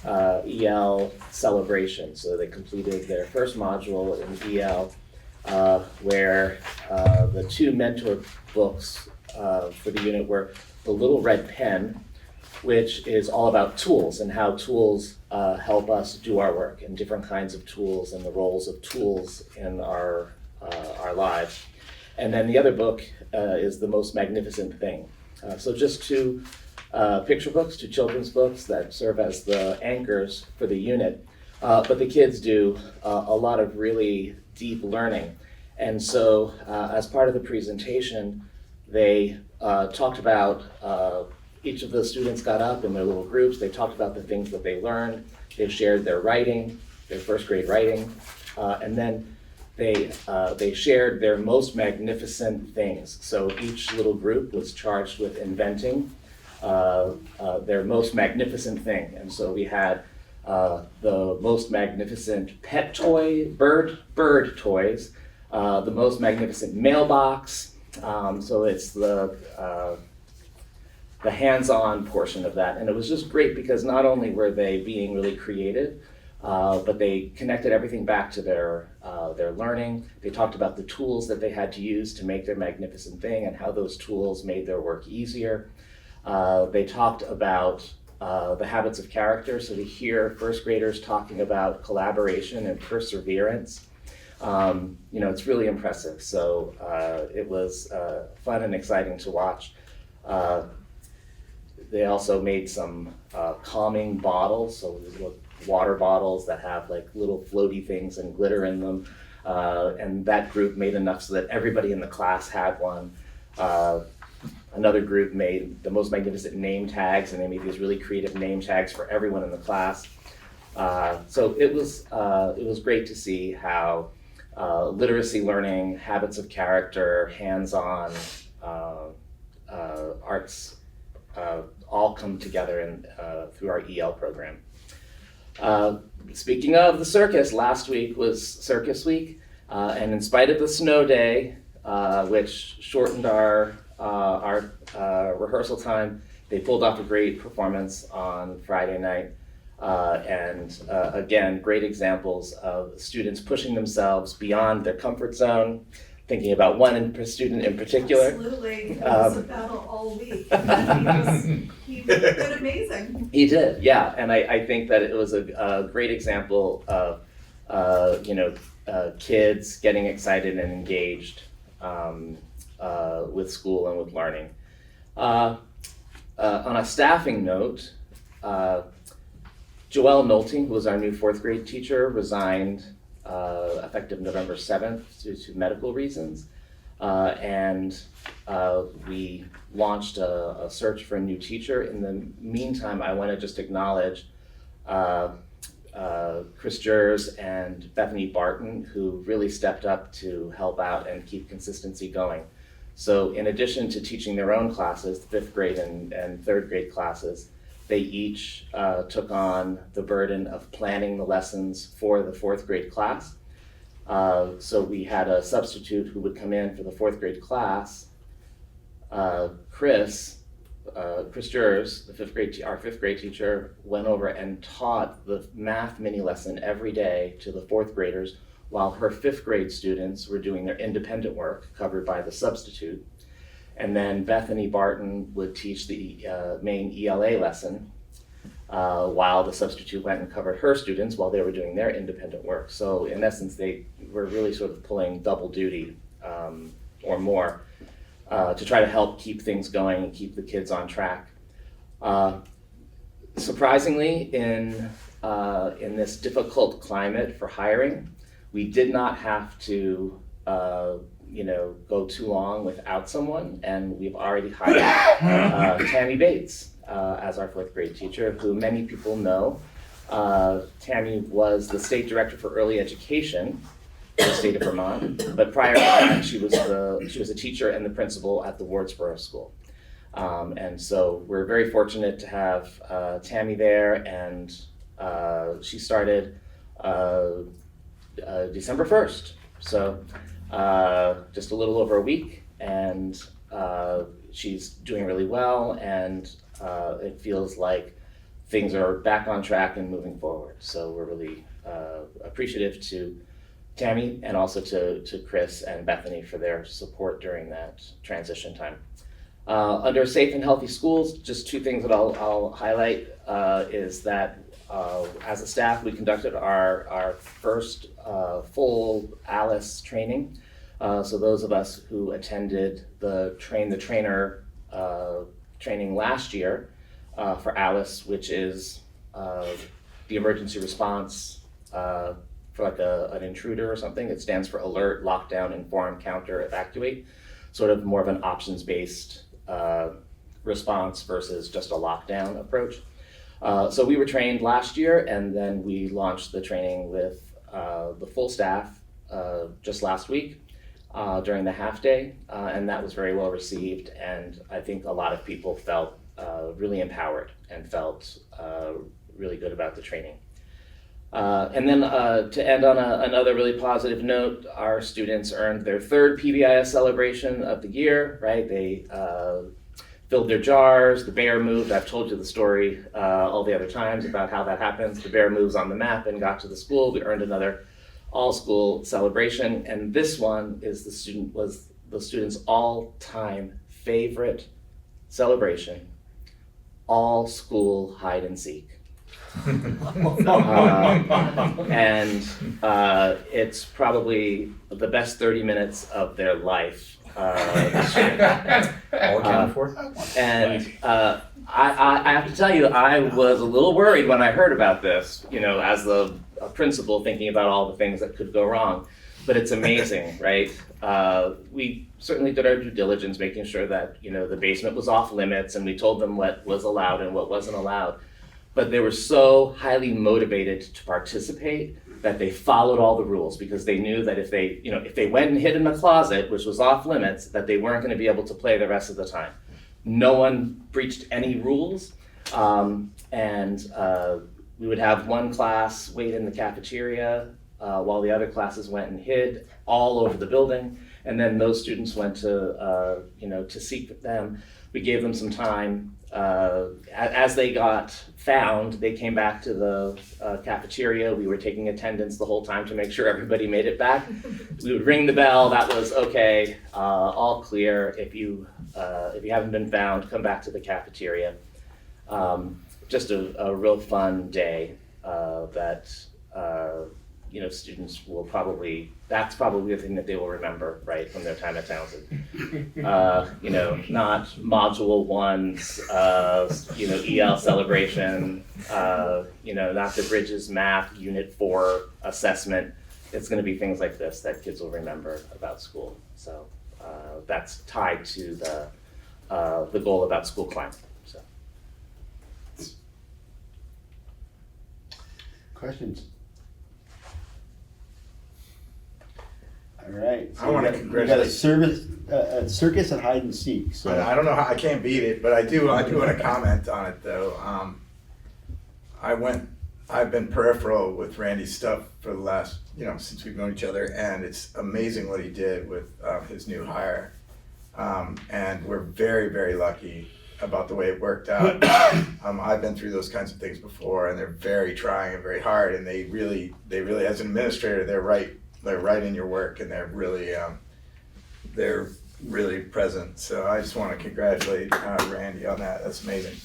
EL celebration. So they completed their first module in EL, where the two mentor books for the unit were The Little Red Pen, which is all about tools and how tools help us do our work, and different kinds of tools and the roles of tools in our lives. And then the other book is The Most Magnificent Thing. So just two picture books, two children's books that serve as the anchors for the unit. But the kids do a lot of really deep learning. And so as part of the presentation, they talked about each of the students got up in their little groups. They talked about the things that they learned. They shared their writing, their first grade writing, and then they shared their most magnificent things. So each little group was charged with inventing their most magnificent thing. And so we had the most magnificent pet toy, bird toys, the most magnificent mailbox. So it's the hands-on portion of that. And it was just great because not only were they being really creative, but they connected everything back to their learning. They talked about the tools that they had to use to make their magnificent thing and how those tools made their work easier. They talked about the habits of character. So we hear first graders talking about collaboration and perseverance. It's really impressive. So it was fun and exciting to watch. They also made some calming bottles, so water bottles that have like little floaty things and glitter in them. And that group made enough so that everybody in the class had one. Another group made the most magnificent name tags, and they made these really creative name tags for everyone in the class. So it was great to see how literacy learning, habits of character, hands-on arts all come together through our EL program. Speaking of the circus, last week was Circus Week, and in spite of the snow day, which shortened our rehearsal time, they pulled off a great performance on Friday night. And again, great examples of students pushing themselves beyond their comfort zone, thinking about one student in particular. Absolutely. It was a battle all week. He did amazing. He did, yeah. And I think that it was a great example of, kids getting excited and engaged with school and with learning. On a staffing note, Joelle Nolting, who was our new fourth grade teacher, resigned effective November 7th due to medical reasons. And we launched a search for a new teacher. In the meantime, I want to just acknowledge Chris Jers and Bethany Barton, who really stepped up to help out and keep consistency going. So in addition to teaching their own classes, the fifth grade and third grade classes, they each took on the burden of planning the lessons for the fourth grade class. So we had a substitute who would come in for the fourth grade class. Chris Jers, our fifth grade teacher, went over and taught the math mini lesson every day to the fourth graders, while her fifth grade students were doing their independent work covered by the substitute. And then Bethany Barton would teach the main ELA lesson while the substitute went and covered her students while they were doing their independent work. So in essence, they were really sort of pulling double duty or more to try to help keep things going and keep the kids on track. Surprisingly, in this difficult climate for hiring, we did not have to go too long without someone, and we've already hired Tammy Bates as our fourth grade teacher, who many people know. Tammy was the state director for early education in the state of Vermont, but prior to that, she was a teacher and the principal at the Wardsboro School. And so we're very fortunate to have Tammy there, and she started December 1st. So just a little over a week, and she's doing really well, and it feels like things are back on track and moving forward. So we're really appreciative to Tammy and also to Chris and Bethany for their support during that transition time. Under Safe and Healthy Schools, just two things that I'll highlight is that as a staff, we conducted our first full ALICE training. So those of us who attended the Train the Trainer training last year for ALICE, which is the emergency response for like an intruder or something. It stands for Alert, Lockdown, Inform, Counter, Evacuate. Sort of more of an options-based response versus just a lockdown approach. So we were trained last year, and then we launched the training with the full staff just last week during the half day, and that was very well received, and I think a lot of people felt really empowered and felt really good about the training. And then to end on another really positive note, our students earned their third PBIS celebration of the year, right? They filled their jars, the bear moved. I've told you the story all the other times about how that happens. The bear moves on the map and got to the school. We earned another all-school celebration, and this one is the students' all-time favorite celebration, all-school hide and seek. And it's probably the best 30 minutes of their life this year. All accounted for? And I have to tell you, I was a little worried when I heard about this, you know, as a principal thinking about all the things that could go wrong. But it's amazing, right? We certainly did our due diligence, making sure that, you know, the basement was off limits, and we told them what was allowed and what wasn't allowed. But they were so highly motivated to participate that they followed all the rules, because they knew that if they went and hid in the closet, which was off limits, that they weren't going to be able to play the rest of the time. No one breached any rules, and we would have one class wait in the cafeteria while the other classes went and hid all over the building, and then those students went to to seek them. We gave them some time. As they got found, they came back to the cafeteria. We were taking attendance the whole time to make sure everybody made it back. We would ring the bell. That was okay, all clear. If you haven't been found, come back to the cafeteria. Just a real fun day that students will that's probably the thing that they will remember, right, from their time at Townsend. Not Module 1's, EL celebration, not the Bridges Math Unit 4 assessment. It's going to be things like this that kids will remember about school. So that's tied to the goal about school climate. So. Questions? All right. So I want to congratulate. We got a circus and hide and seek. So I don't know how I can't beat it, but I do want to comment on it though. I've been peripheral with Randy's stuff for the last, since we've known each other, and it's amazing what he did with his new hire. And we're very, very lucky about the way it worked out. I've been through those kinds of things before, and they're very trying and very hard, and they really, as an administrator, they're right in your work, and they're really present. So I just want to congratulate Randy on that. That's amazing.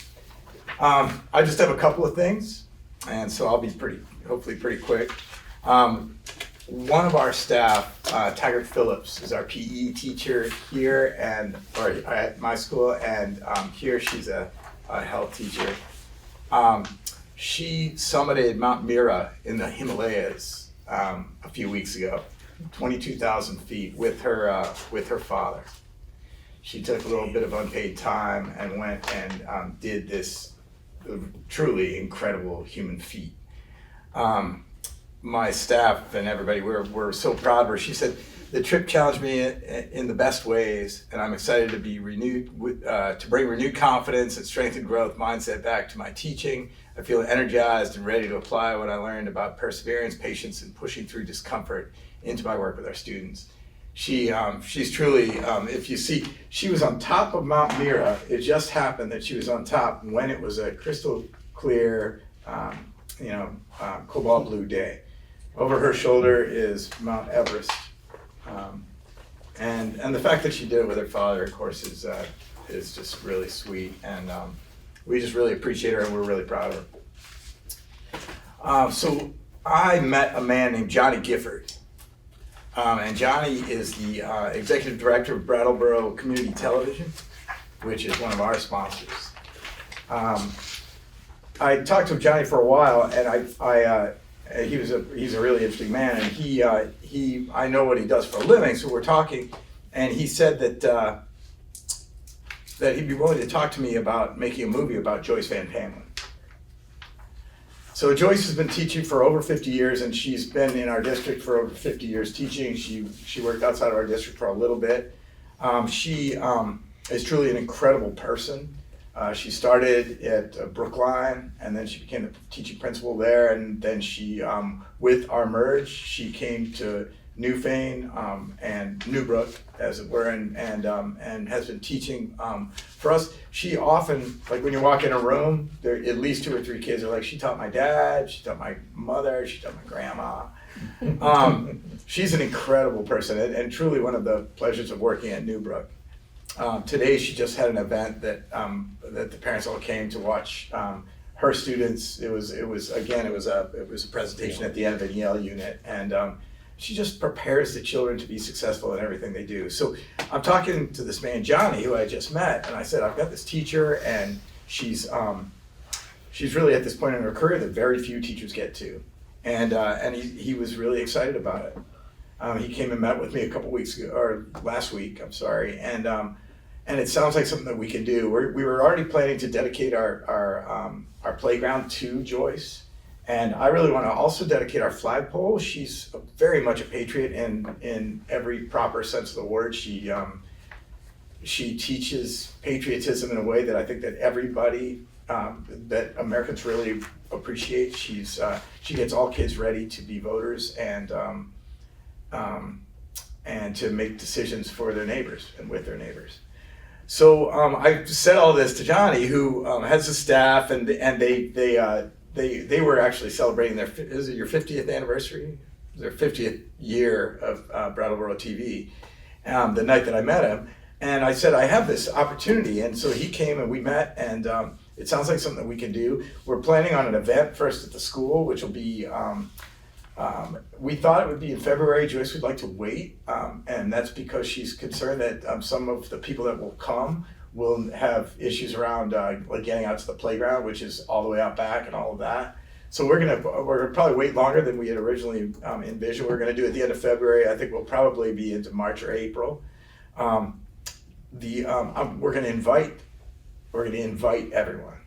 I just have a couple of things, and so I'll be hopefully pretty quick. One of our staff, Taggart Phillips, is our PE teacher here or at my school, and here she's a health teacher. She summited Mount Mira in the Himalayas a few weeks ago, 22,000 feet with her father. She took a little bit of unpaid time and went and did this truly incredible human feat. My staff and everybody, we're so proud of her. She said, the trip challenged me in the best ways, and I'm excited to be to bring renewed confidence and strengthened growth mindset back to my teaching. I feel energized and ready to apply what I learned about perseverance, patience, and pushing through discomfort into my work with our students. She's truly, if you see, she was on top of Mount Mira. It just happened that she was on top when it was a crystal clear, cobalt blue day. Over her shoulder is Mount Everest. And the fact that she did it with her father, of course, is just really sweet. And we just really appreciate her, and we're really proud of her. So I met a man named Johnny Gifford. And Johnny is the executive director of Brattleboro Community Television, which is one of our sponsors. I talked to Johnny for a while, and he's a really interesting man, and I know what he does for a living, so we're talking, and he said that that he'd be willing to talk to me about making a movie about Joyce Van Pamelen. So Joyce has been teaching for over 50 years, and she's been in our district for over 50 years teaching. She worked outside of our district for a little bit. She is truly an incredible person. She started at Brookline, and then she became the teaching principal there, and then she, with our merge, she came to Newfane and Newbrook, as it were, and has been teaching for us. She often, like when you walk in a room, there at least 2 or 3 kids are like, she taught my dad, she taught my mother, she taught my grandma. She's an incredible person, and truly one of the pleasures of working at Newbrook. Today she just had an event that the parents all came to watch her students. It was a presentation at the end of an EL unit, and she just prepares the children to be successful in everything they do. So I'm talking to this man, Johnny, who I just met, and I said, I've got this teacher, and she's really at this point in her career that very few teachers get to. And he was really excited about it. He came and met with me a couple weeks ago, or last week, I'm sorry, and it sounds like something that we can do. We were already planning to dedicate our playground to Joyce. And I really want to also dedicate our flagpole. She's very much a patriot in every proper sense of the word. She teaches patriotism in a way that I think that everybody, that Americans really appreciate. She gets all kids ready to be voters and to make decisions for their neighbors and with their neighbors. So I said all this to Johnny, who has a staff, and they were actually celebrating is it your 50th anniversary? Their 50th year of Brattleboro TV, the night that I met him. And I said, I have this opportunity. And so he came and we met, and it sounds like something that we can do. We're planning on an event first at the school, which will be, we thought it would be in February. Joyce would like to wait. And that's because she's concerned that some of the people that will come will have issues around like getting out to the playground, which is all the way out back and all of that. So we're gonna probably wait longer than we had originally envisioned. We're gonna do it at the end of February. I think we'll probably be into March or April. We're gonna invite everyone,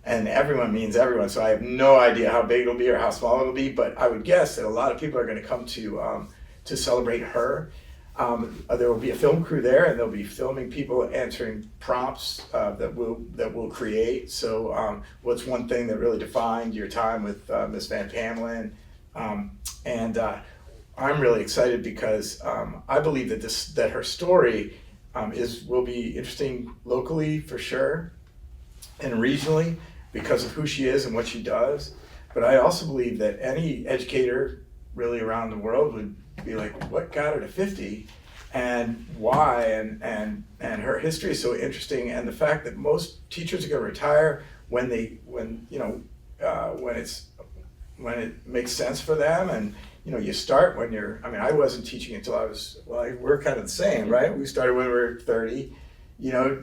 and everyone means everyone. So I have no idea how big it'll be or how small it'll be, but I would guess that a lot of people are gonna come to celebrate her. There will be a film crew there, and they'll be filming people answering prompts that we'll create. So what's one thing that really defined your time with Miss Van Pamelen? I'm really excited because I believe that her story will be interesting locally for sure, and regionally because of who she is and what she does. But I also believe that any educator really around the world would be like, what got her to 50 and why, and her history is so interesting, and the fact that most teachers are going to retire when it makes sense for them. And you start when I wasn't teaching until we're kind of the same, right? We started when we were 30,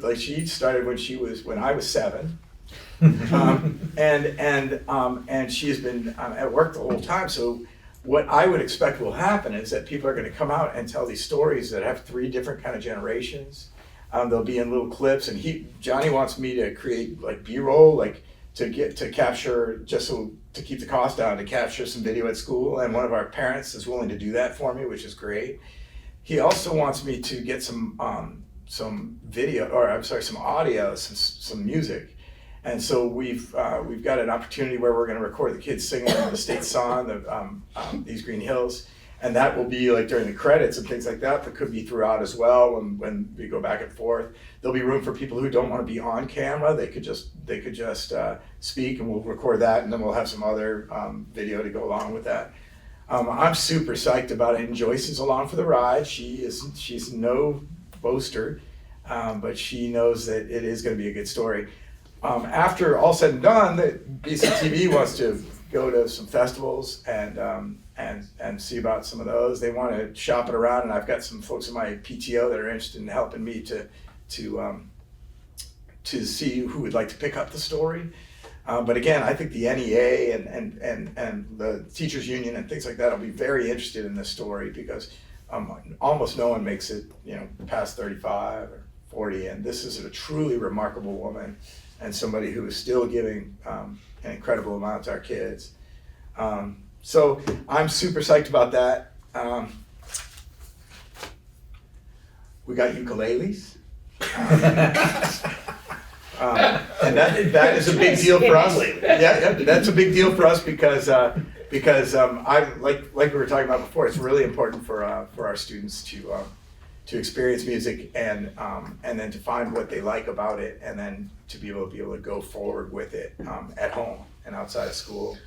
like she started when I was 7. And she's been at work the whole time. So what I would expect will happen is that people are going to come out and tell these stories that have 3 different kind of generations. They'll be in little clips, and Johnny wants me to create like B-roll, like to capture, just so to keep the cost down, to capture some video at school. And one of our parents is willing to do that for me, which is great. He also wants me to get some audio, some music. And so we've got an opportunity where we're going to record the kids singing the state song, These Green Hills, and that will be like during the credits and things like that. That could be throughout as well when we go back and forth. There'll be room for people who don't want to be on camera. They could just speak, and we'll record that, and then we'll have some other video to go along with that. I'm super psyched about it, and Joyce is along for the ride. She's no boaster, but she knows that it is going to be a good story. After all said and done, the BCTV wants to go to some festivals and see about some of those. They want to shop it around, and I've got some folks in my PTO that are interested in helping me to see who would like to pick up the story. But again, I think the NEA and the teachers union and things like that will be very interested in this story because almost no one makes it, past 35 or accordion. This is a truly remarkable woman and somebody who is still giving an incredible amount to our kids. So I'm super psyched about that. We got ukuleles. And that is a big deal for us. Yeah, that's a big deal for us because I like we were talking about before. It's really important for our students to experience music and then to find what they like about it, and then to be able to go forward with it at home and outside of school.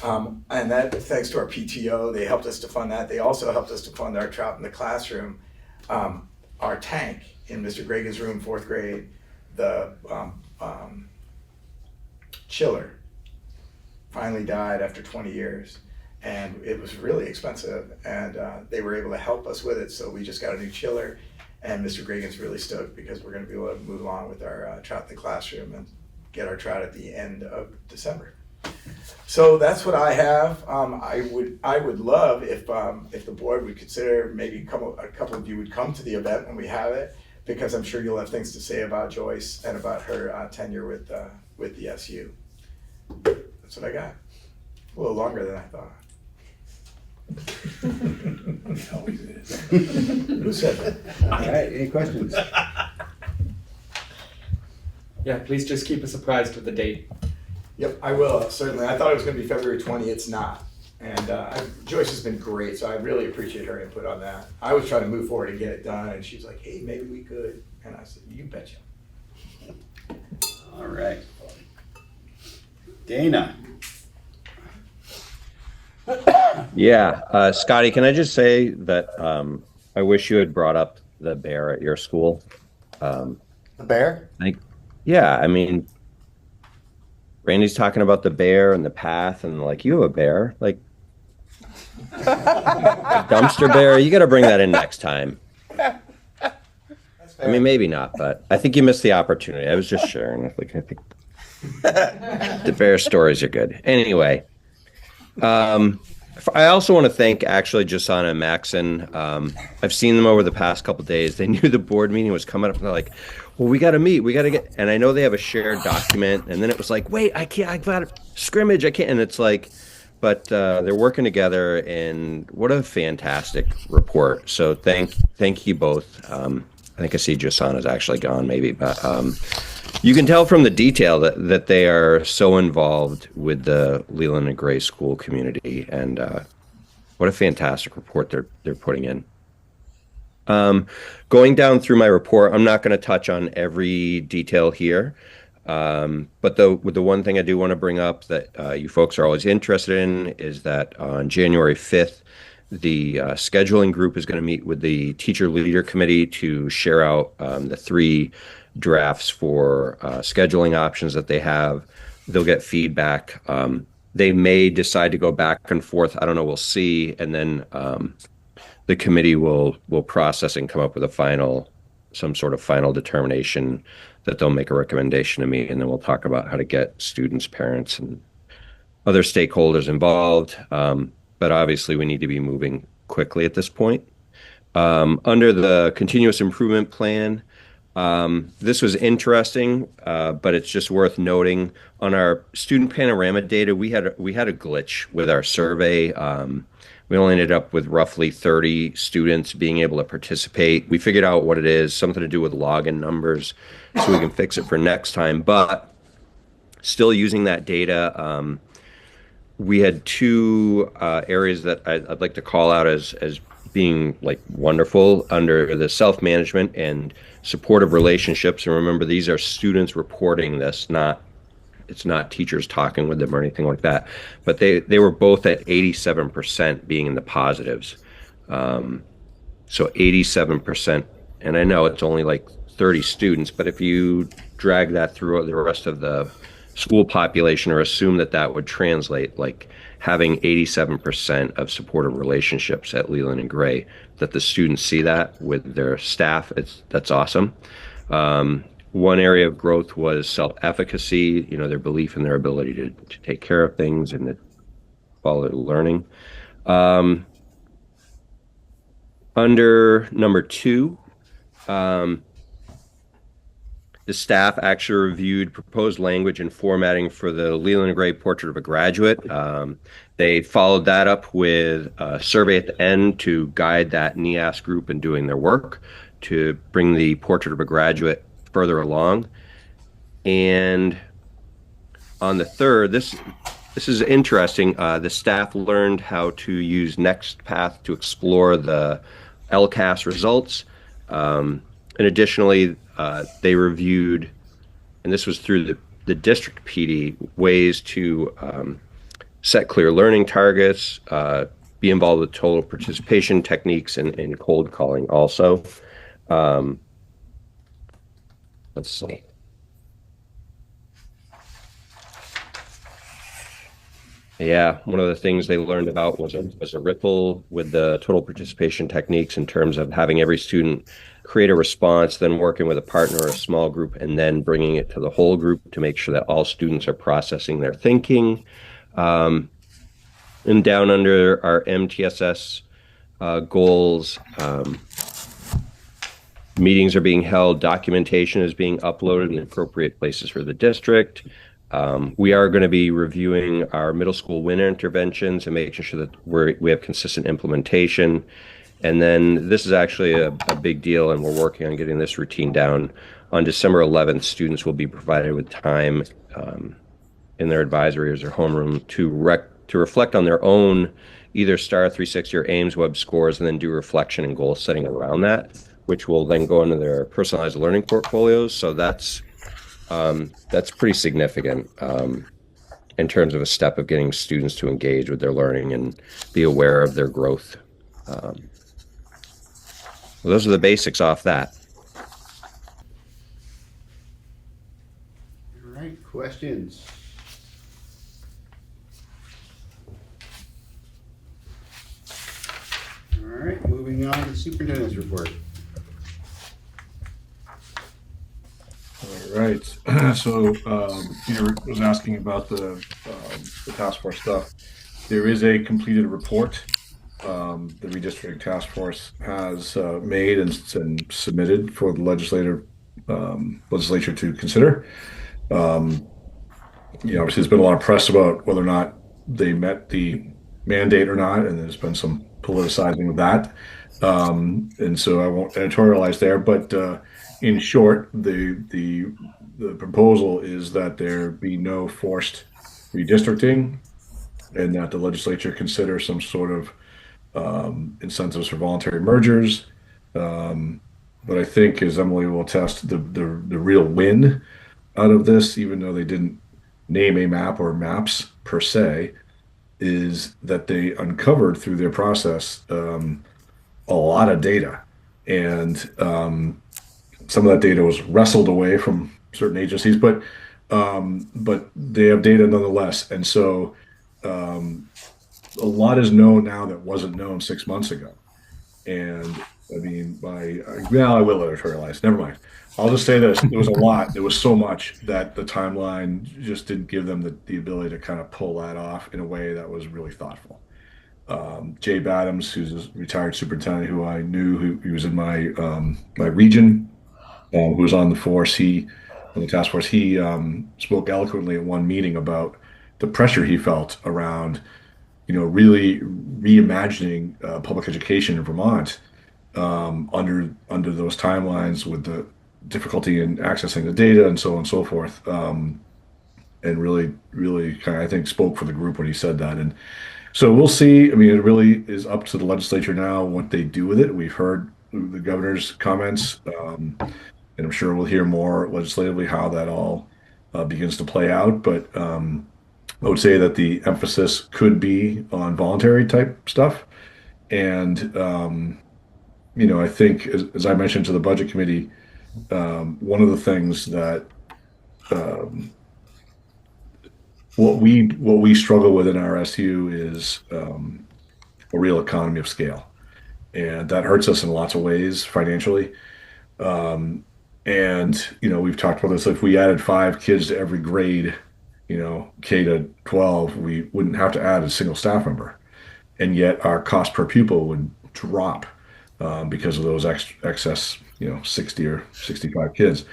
And that thanks to our PTO, they helped us to fund that. They also helped us to fund our Trout in the Classroom, our tank in Mr. Gregan's room, 4th grade, the chiller finally died after 20 years. And it was really expensive, and they were able to help us with it, so we just got a new chiller, and Mr. Gregan's really stoked because we're going to be able to move along with our Trout in the Classroom and get our trout at the end of December. So that's what I have. I would love if the board would consider maybe a couple of you would come to the event when we have it, because I'm sure you'll have things to say about Joyce and about her tenure with the SU. That's what I got. A little longer than I thought. Who said that? All right, any questions? Yeah, please just keep us apprised with the date. Yep, I will, certainly. I thought it was going to be February 20. It's not. And Joyce has been great, so I really appreciate her input on that. I was trying to move forward and get it done, and she's like, hey, maybe we could. And I said, you betcha. All right. Dana. Yeah, Scotty, can I just say that I wish you had brought up the bear at your school. The bear? Yeah, I mean, Randy's talking about the bear and the path, and like, you have a bear, like a dumpster bear. You got to bring that in next time. I mean, maybe not, but I think you missed the opportunity. I was just sharing. Like, I think the bear stories are good. Anyway. I also want to thank actually Jasana and Maxon. I've seen them over the past couple of days. They knew the board meeting was coming up, and they're like, well, we got to meet. We got to get, and I know they have a shared document, and then it was like, wait, I can't, I got a scrimmage. I can't. And it's like, but they're working together, and what a fantastic report. So thank you both. I think I see Jasana's actually gone maybe, but you can tell from the detail that they are so involved with the Leland and Gray school community, and what a fantastic report they're putting in. Going down through my report, I'm not going to touch on every detail here, but the one thing I do want to bring up that you folks are always interested in is that on January 5th, the scheduling group is going to meet with the teacher leader committee to share out the 3 drafts for scheduling options that they have. They'll get feedback. They may decide to go back and forth. I don't know. We'll see. And then the committee will process and come up with some sort of final determination that they'll make a recommendation to me. And then we'll talk about how to get students, parents, and other stakeholders involved. But obviously we need to be moving quickly at this point. Under the continuous improvement plan, this was interesting, but it's just worth noting on our student panorama data, we had a glitch with our survey. We only ended up with roughly 30 students being able to participate. We figured out what it is, something to do with login numbers, so we can fix it for next time. But still using that data, we had 2 areas that I'd like to call out as being like wonderful under the self-management and supportive relationships. And remember, these are students reporting this, it's not teachers talking with them or anything like that. But they were both at 87% being in the positives. So 87%, and I know it's only like 30 students, but if you drag that through the rest of the school population or assume that would translate, like having 87% of supportive relationships at Leland and Gray, that the students see that with their staff, that's awesome. One area of growth was self-efficacy, their belief in their ability to take care of things and to follow their learning. Under number 2, The staff actually reviewed proposed language and formatting for the Leland and Gray Portrait of a Graduate. They followed that up with a survey at the end to guide that NEAS group in doing their work to bring the Portrait of a Graduate further along. And on the 3rd, this is interesting. The staff learned how to use NextPath to explore the LCAS results. And additionally, they reviewed, and this was through the district PD, ways to set clear learning targets, be involved with total participation techniques and cold calling also. Let's see. Yeah, one of the things they learned about was a ripple with the total participation techniques in terms of having every student create a response, then working with a partner or a small group, and then bringing it to the whole group to make sure that all students are processing their thinking. And down under our MTSS goals, meetings are being held, documentation is being uploaded in appropriate places for the district. We are going to be reviewing our middle school winter interventions and making sure that we have consistent implementation. And then this is actually a big deal, and we're working on getting this routine down. On December 11th, students will be provided with time in their advisory or their homeroom to reflect on their own either STAR 360 or Ames web scores, and then do reflection and goal setting around that, which will then go into their personalized learning portfolios. So that's pretty significant in terms of a step of getting students to engage with their learning and be aware of their growth. Well, those are the basics off that. All right, questions? All right, moving on to superintendent's report. All right. So Peter was asking about the task force stuff. There is a completed report the redistricting task force has made and submitted for the legislature to consider. Obviously there's been a lot of press about whether or not they met the mandate or not, and there's been some politicizing of that. And so I won't editorialize there, but in short, the proposal is that there be no forced redistricting, and that the legislature consider some sort of incentives for voluntary mergers. But I think, as Emily will attest, the real win out of this, even though they didn't name a map or maps per se, is that they uncovered through their process a lot of data, and some of that data was wrestled away from certain agencies, but they have data nonetheless. And so a lot is known now that wasn't known 6 months ago. And I mean, I will editorialize. Never mind. I'll just say this: there was a lot. There was so much that the timeline just didn't give them the ability to kind of pull that off in a way that was really thoughtful. Jay Badams, who's a retired superintendent who I knew, he was in my my region, who was on the force. On the task force, he spoke eloquently at one meeting about the pressure he felt around, really reimagining public education in Vermont under those timelines, with the difficulty in accessing the data and so on and so forth. And really kind of, I think, spoke for the group when he said that. And so we'll see. I mean, it really is up to the legislature now what they do with it. We've heard the governor's comments, and I'm sure we'll hear more legislatively how that all begins to play out. But I would say that the emphasis could be on voluntary type stuff. And, I think, as I mentioned to the budget committee, one of the things that what we struggle with in our SU is a real economy of scale, and that hurts us in lots of ways financially. And we've talked about this. If we added 5 kids to every grade, K to 12, we wouldn't have to add a single staff member, and yet our cost per pupil would drop because of those excess 60 or 65 kids.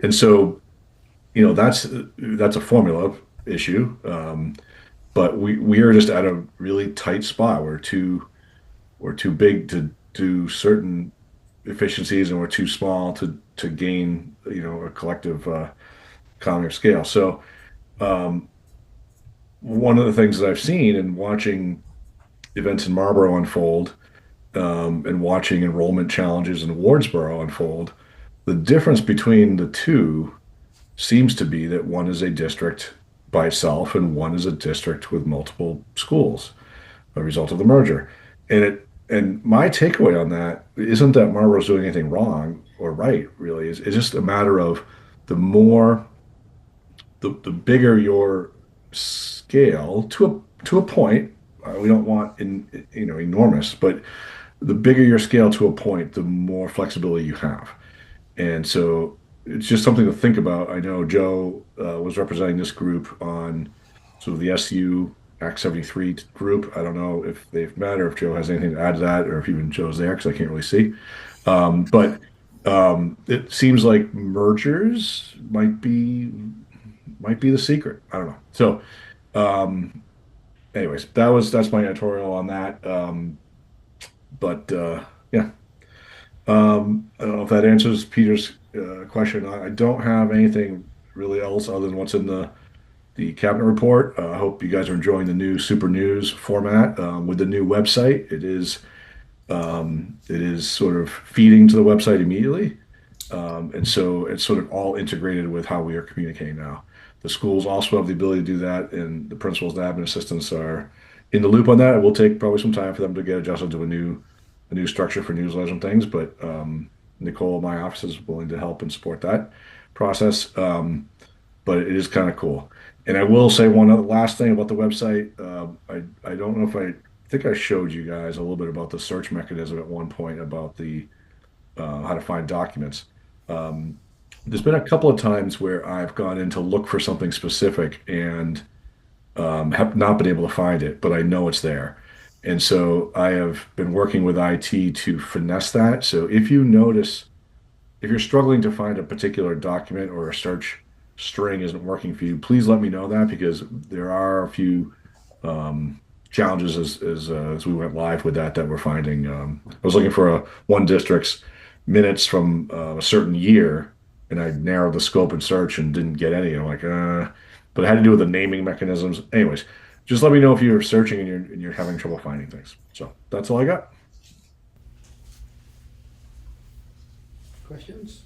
And so, that's a formula issue. But we are just at a really tight spot. We're too big to do certain efficiencies, and we're too small to gain a collective economy of scale. So one of the things that I've seen in watching events in Marlboro unfold, and watching enrollment challenges in Wardsboro unfold, the difference between the two seems to be that one is a district by itself and one is a district with multiple schools, a result of the merger. And my takeaway on that isn't that Marlboro's doing anything wrong or right, really. It's just a matter of the bigger your scale to a point. We don't want enormous, but the bigger your scale to a point, the more flexibility you have. And so it's just something to think about. I know Joe was representing this group on sort of the SU Act 73 group. I don't know if they've met or if Joe has anything to add to that, or if even Joe's there, because I can't really see. But it seems like mergers might be the secret. I don't know. So anyways, that's my editorial on that. Yeah. I don't know if that answers Peter's question. I don't have anything really else other than what's in the cabinet report. I hope you guys are enjoying the new Super News format with the new website. It is sort of feeding to the website immediately, and so it's sort of all integrated with how we are communicating now. The schools also have the ability to do that, and the principals and admin assistants are in the loop on that. It will take probably some time for them to get adjusted to a new structure for newsletters and things, but Nicole, my office, is willing to help and support that process. But it is kind of cool. And I will say one other last thing about the website. I don't know if I think I showed you guys a little bit about the search mechanism at one point about the how to find documents. There's been a couple of times where I've gone in to look for something specific and have not been able to find it, but I know it's there. And so I have been working with IT to finesse that. So if you notice, if you're struggling to find a particular document or a search string isn't working for you, please let me know that, because there are a few challenges as we went live with that we're finding. I was looking for one district's minutes from a certain year, and I narrowed the scope and search and didn't get any. I'm like, but it had to do with the naming mechanisms. Anyways, just let me know if you're searching and you're having trouble finding things. So that's all I got. Questions?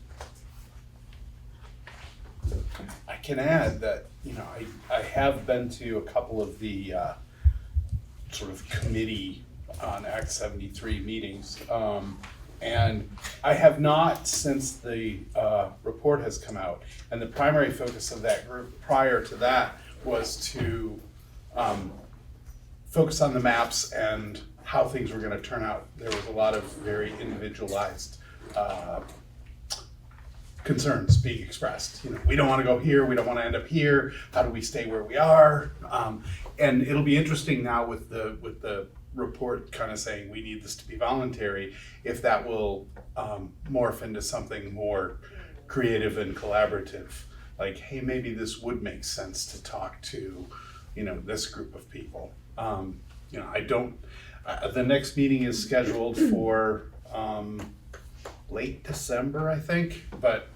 I can add that, I have been to a couple of the sort of committee on Act 73 meetings. And I have not since the report has come out. And the primary focus of that group prior to that was to focus on the maps and how things were going to turn out. There was a lot of very individualized concerns being expressed. We don't want to go here, we don't want to end up here, how do we stay where we are? And it'll be interesting now with the report kind of saying we need this to be voluntary, if that will morph into something more creative and collaborative. Like, hey, maybe this would make sense to talk to, this group of people. The next meeting is scheduled for late December, I think, but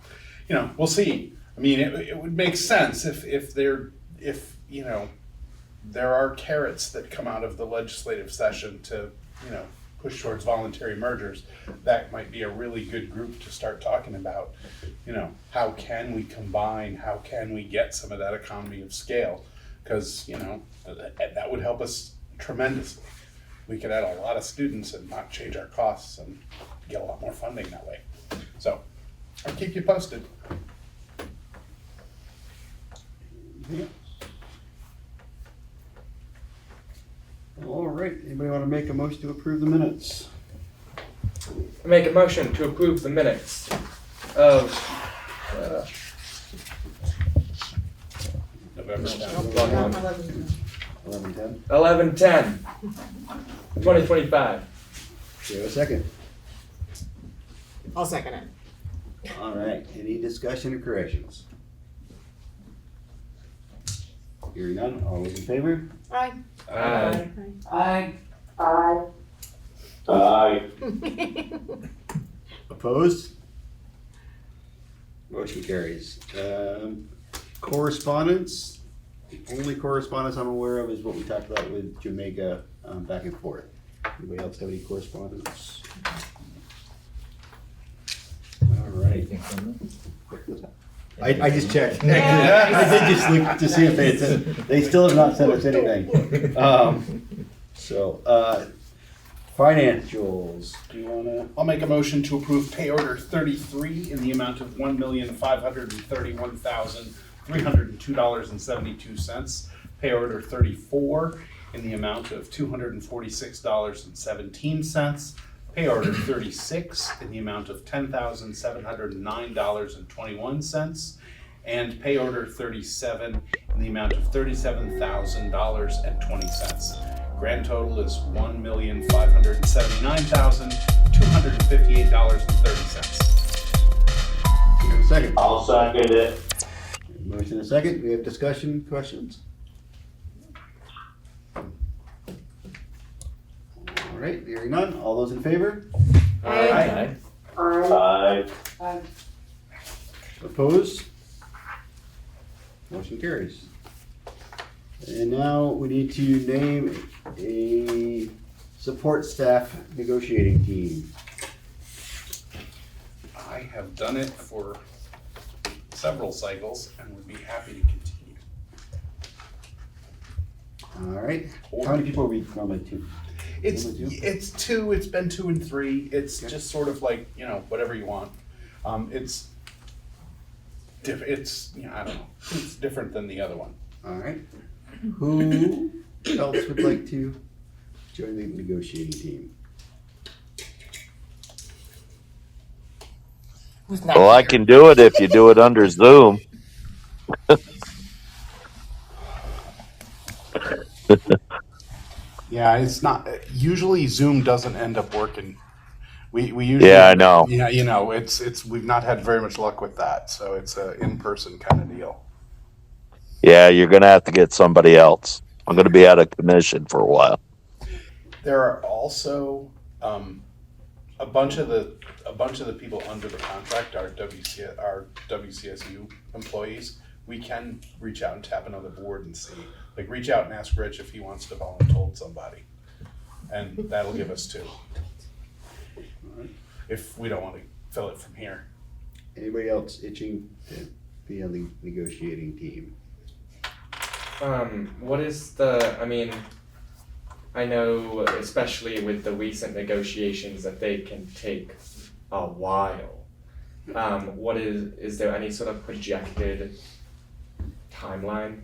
we'll see. I mean, it would make sense if there are carrots that come out of the legislative session to push towards voluntary mergers. That might be a really good group to start talking about. How can we combine? How can we get some of that economy of scale? Because that would help us tremendously. We could add a lot of students and not change our costs and get a lot more funding that way. So I'll keep you posted. All right, anybody want to make a motion to approve the minutes? I make a motion to approve the minutes of November 11/10. 11/10/2025. Do you have a second? I'll second it. All right, any discussion or corrections? Hearing none, all those in favor? Aye. Aye. Aye. Aye. Opposed? Motion carries. Correspondence, the only correspondence I'm aware of is what we talked about with Jamaica, back and forth. Anybody else have any correspondence? All right. Anything from them? I just checked. I did just look to see if they had sent, they still have not sent us anything. Financials, do you wanna? I'll make a motion to approve pay order 33 in the amount of $1,531,302.72. Pay order 34 in the amount of $246.17. Pay order 36 in the amount of $10,709.21. And pay order 37 in the amount of $37,000.20. Grand total is $1,578,258.30. Second. I'll second it. Motion and a second. We have discussion, questions? All right, hearing none. All those in favor? Aye. Aye. Opposed? Motion carries. And now we need to name a support staff negotiating team. I have done it for several cycles and would be happy to continue. All right. How many people are we normally to? It's Normally two? it's two. It's been 2 and 3. It's Okay. just sort of like, whatever you want. It's it's I don't know. It's different than the other one. All right. Who else would like to join the negotiating team? Who's not Well, I here? can do it if you do it under Zoom. Yeah, it's not. Usually Zoom doesn't end up working. We usually. Yeah, I know. Yeah, it's we've not had very much luck with that, so it's a in-person kind of deal. Yeah, you're gonna have to get somebody else. I'm gonna be out of commission for a while. There are also a bunch of the people under the contract are WCSU employees. We can reach out and tap another board and see, like, reach out and ask Rich if he wants to volunteer somebody, and that'll give us 2. If we don't want to fill it from here. Anybody else itching to be on the negotiating team? What is the, I know especially with the recent negotiations that they can take a while. Is there any sort of projected timeline?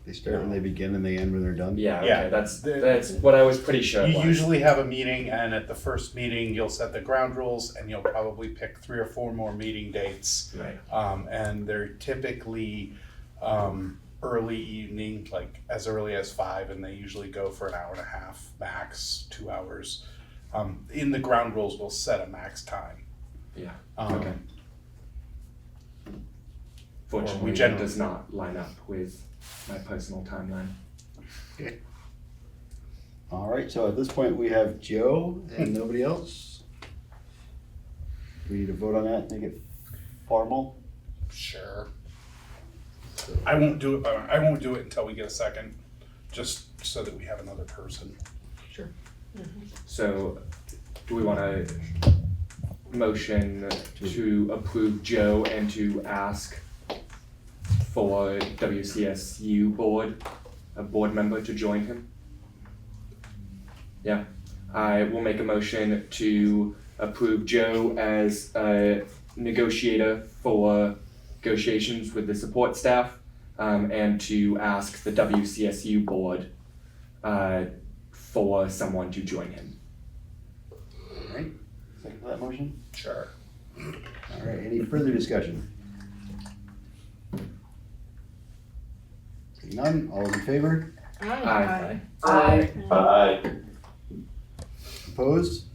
They start when they begin and they end when they're done? Yeah, okay, Yeah, that's what I was pretty sure it You was. usually have a meeting, and at the first meeting, you'll set the ground rules, and you'll probably pick 3 or 4 more meeting dates. Right. And they're typically early evening, like as early as 5, and they usually go for an hour and a half, max 2 hours. In the ground rules, we'll set a max time. Yeah, Um, okay. Fortunately, we that generally- does not line up with my personal timeline. All right, so at this point, we have Joe and nobody else. Do we need to vote on that, make it formal? Sure. I won't do it. I won't do it until we get a second, just so that we have another person. So, do we want to motion to approve Joe and to ask for WCSU board, a board member to join him? Yeah, I will make a motion to approve Joe as a negotiator for negotiations with the support staff, and to ask the WCSU board for someone to join him. All right, second for that motion? Sure. All right, any further discussion? Seeing none, all those in favor? Aye. Aye. Opposed?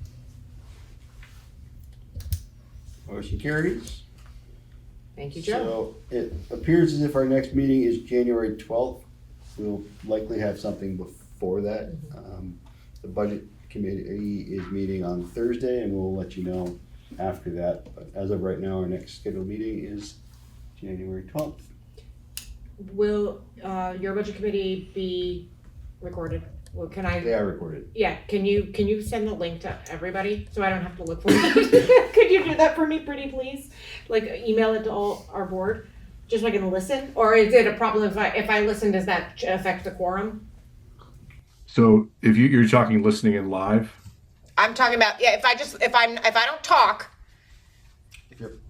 Motion carries. Thank you, Joe. So it appears as if our next meeting is January 12th. We'll likely have something before that. The budget committee is meeting on Thursday, and we'll let you know after that. But as of right now, our next scheduled meeting is January 12th. Will your budget committee be recorded? Well, can I? They are recorded. Yeah, can you send the link to everybody so I don't have to look for it? Could you do that for me, pretty please? Like email it to all our board, just so I can listen? Or is it a problem if I listen, does that affect the quorum? So if you're talking listening in live, I'm talking about, yeah, if I don't talk.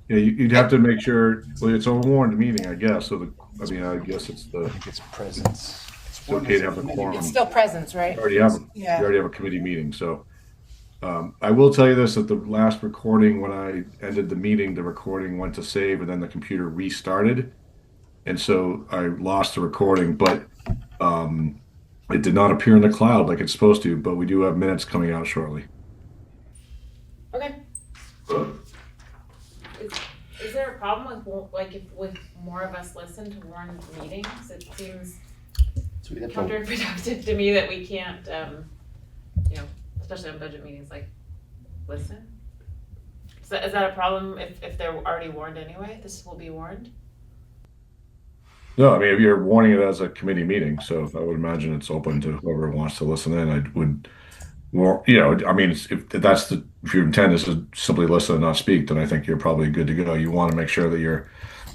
yeah, you'd have to make sure, well, it's a warned meeting, I guess, so I guess it's the. I think it's presence. It's okay to have the quorum. It's still presence, right? You already have a committee meeting, so. I will tell you this, that the last recording, when I ended the meeting, the recording went to save and then the computer restarted. And so I lost the recording, but it did not appear in the cloud like it's supposed to, but we do have minutes coming out shortly. Okay. Is there a problem with more of us listen to warned meetings? It seems counterproductive to me that we can't, especially on budget meetings, listen. Is that a problem if they're already warned anyway? This will be warned? No, I mean, if you're warning it as a committee meeting, so I would imagine it's open to whoever wants to listen in. I would, I mean, if your intent is to simply listen and not speak, then I think you're probably good to go. You want to make sure that you're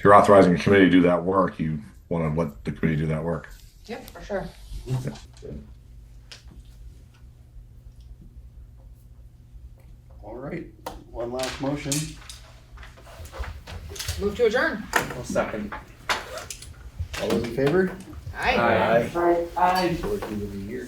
authorizing a committee to do that work. You want to let the committee do that work. Yep, for sure. All right, one last motion. Move to adjourn. I'll second. All those in favor? Aye. Aye. Working with the year.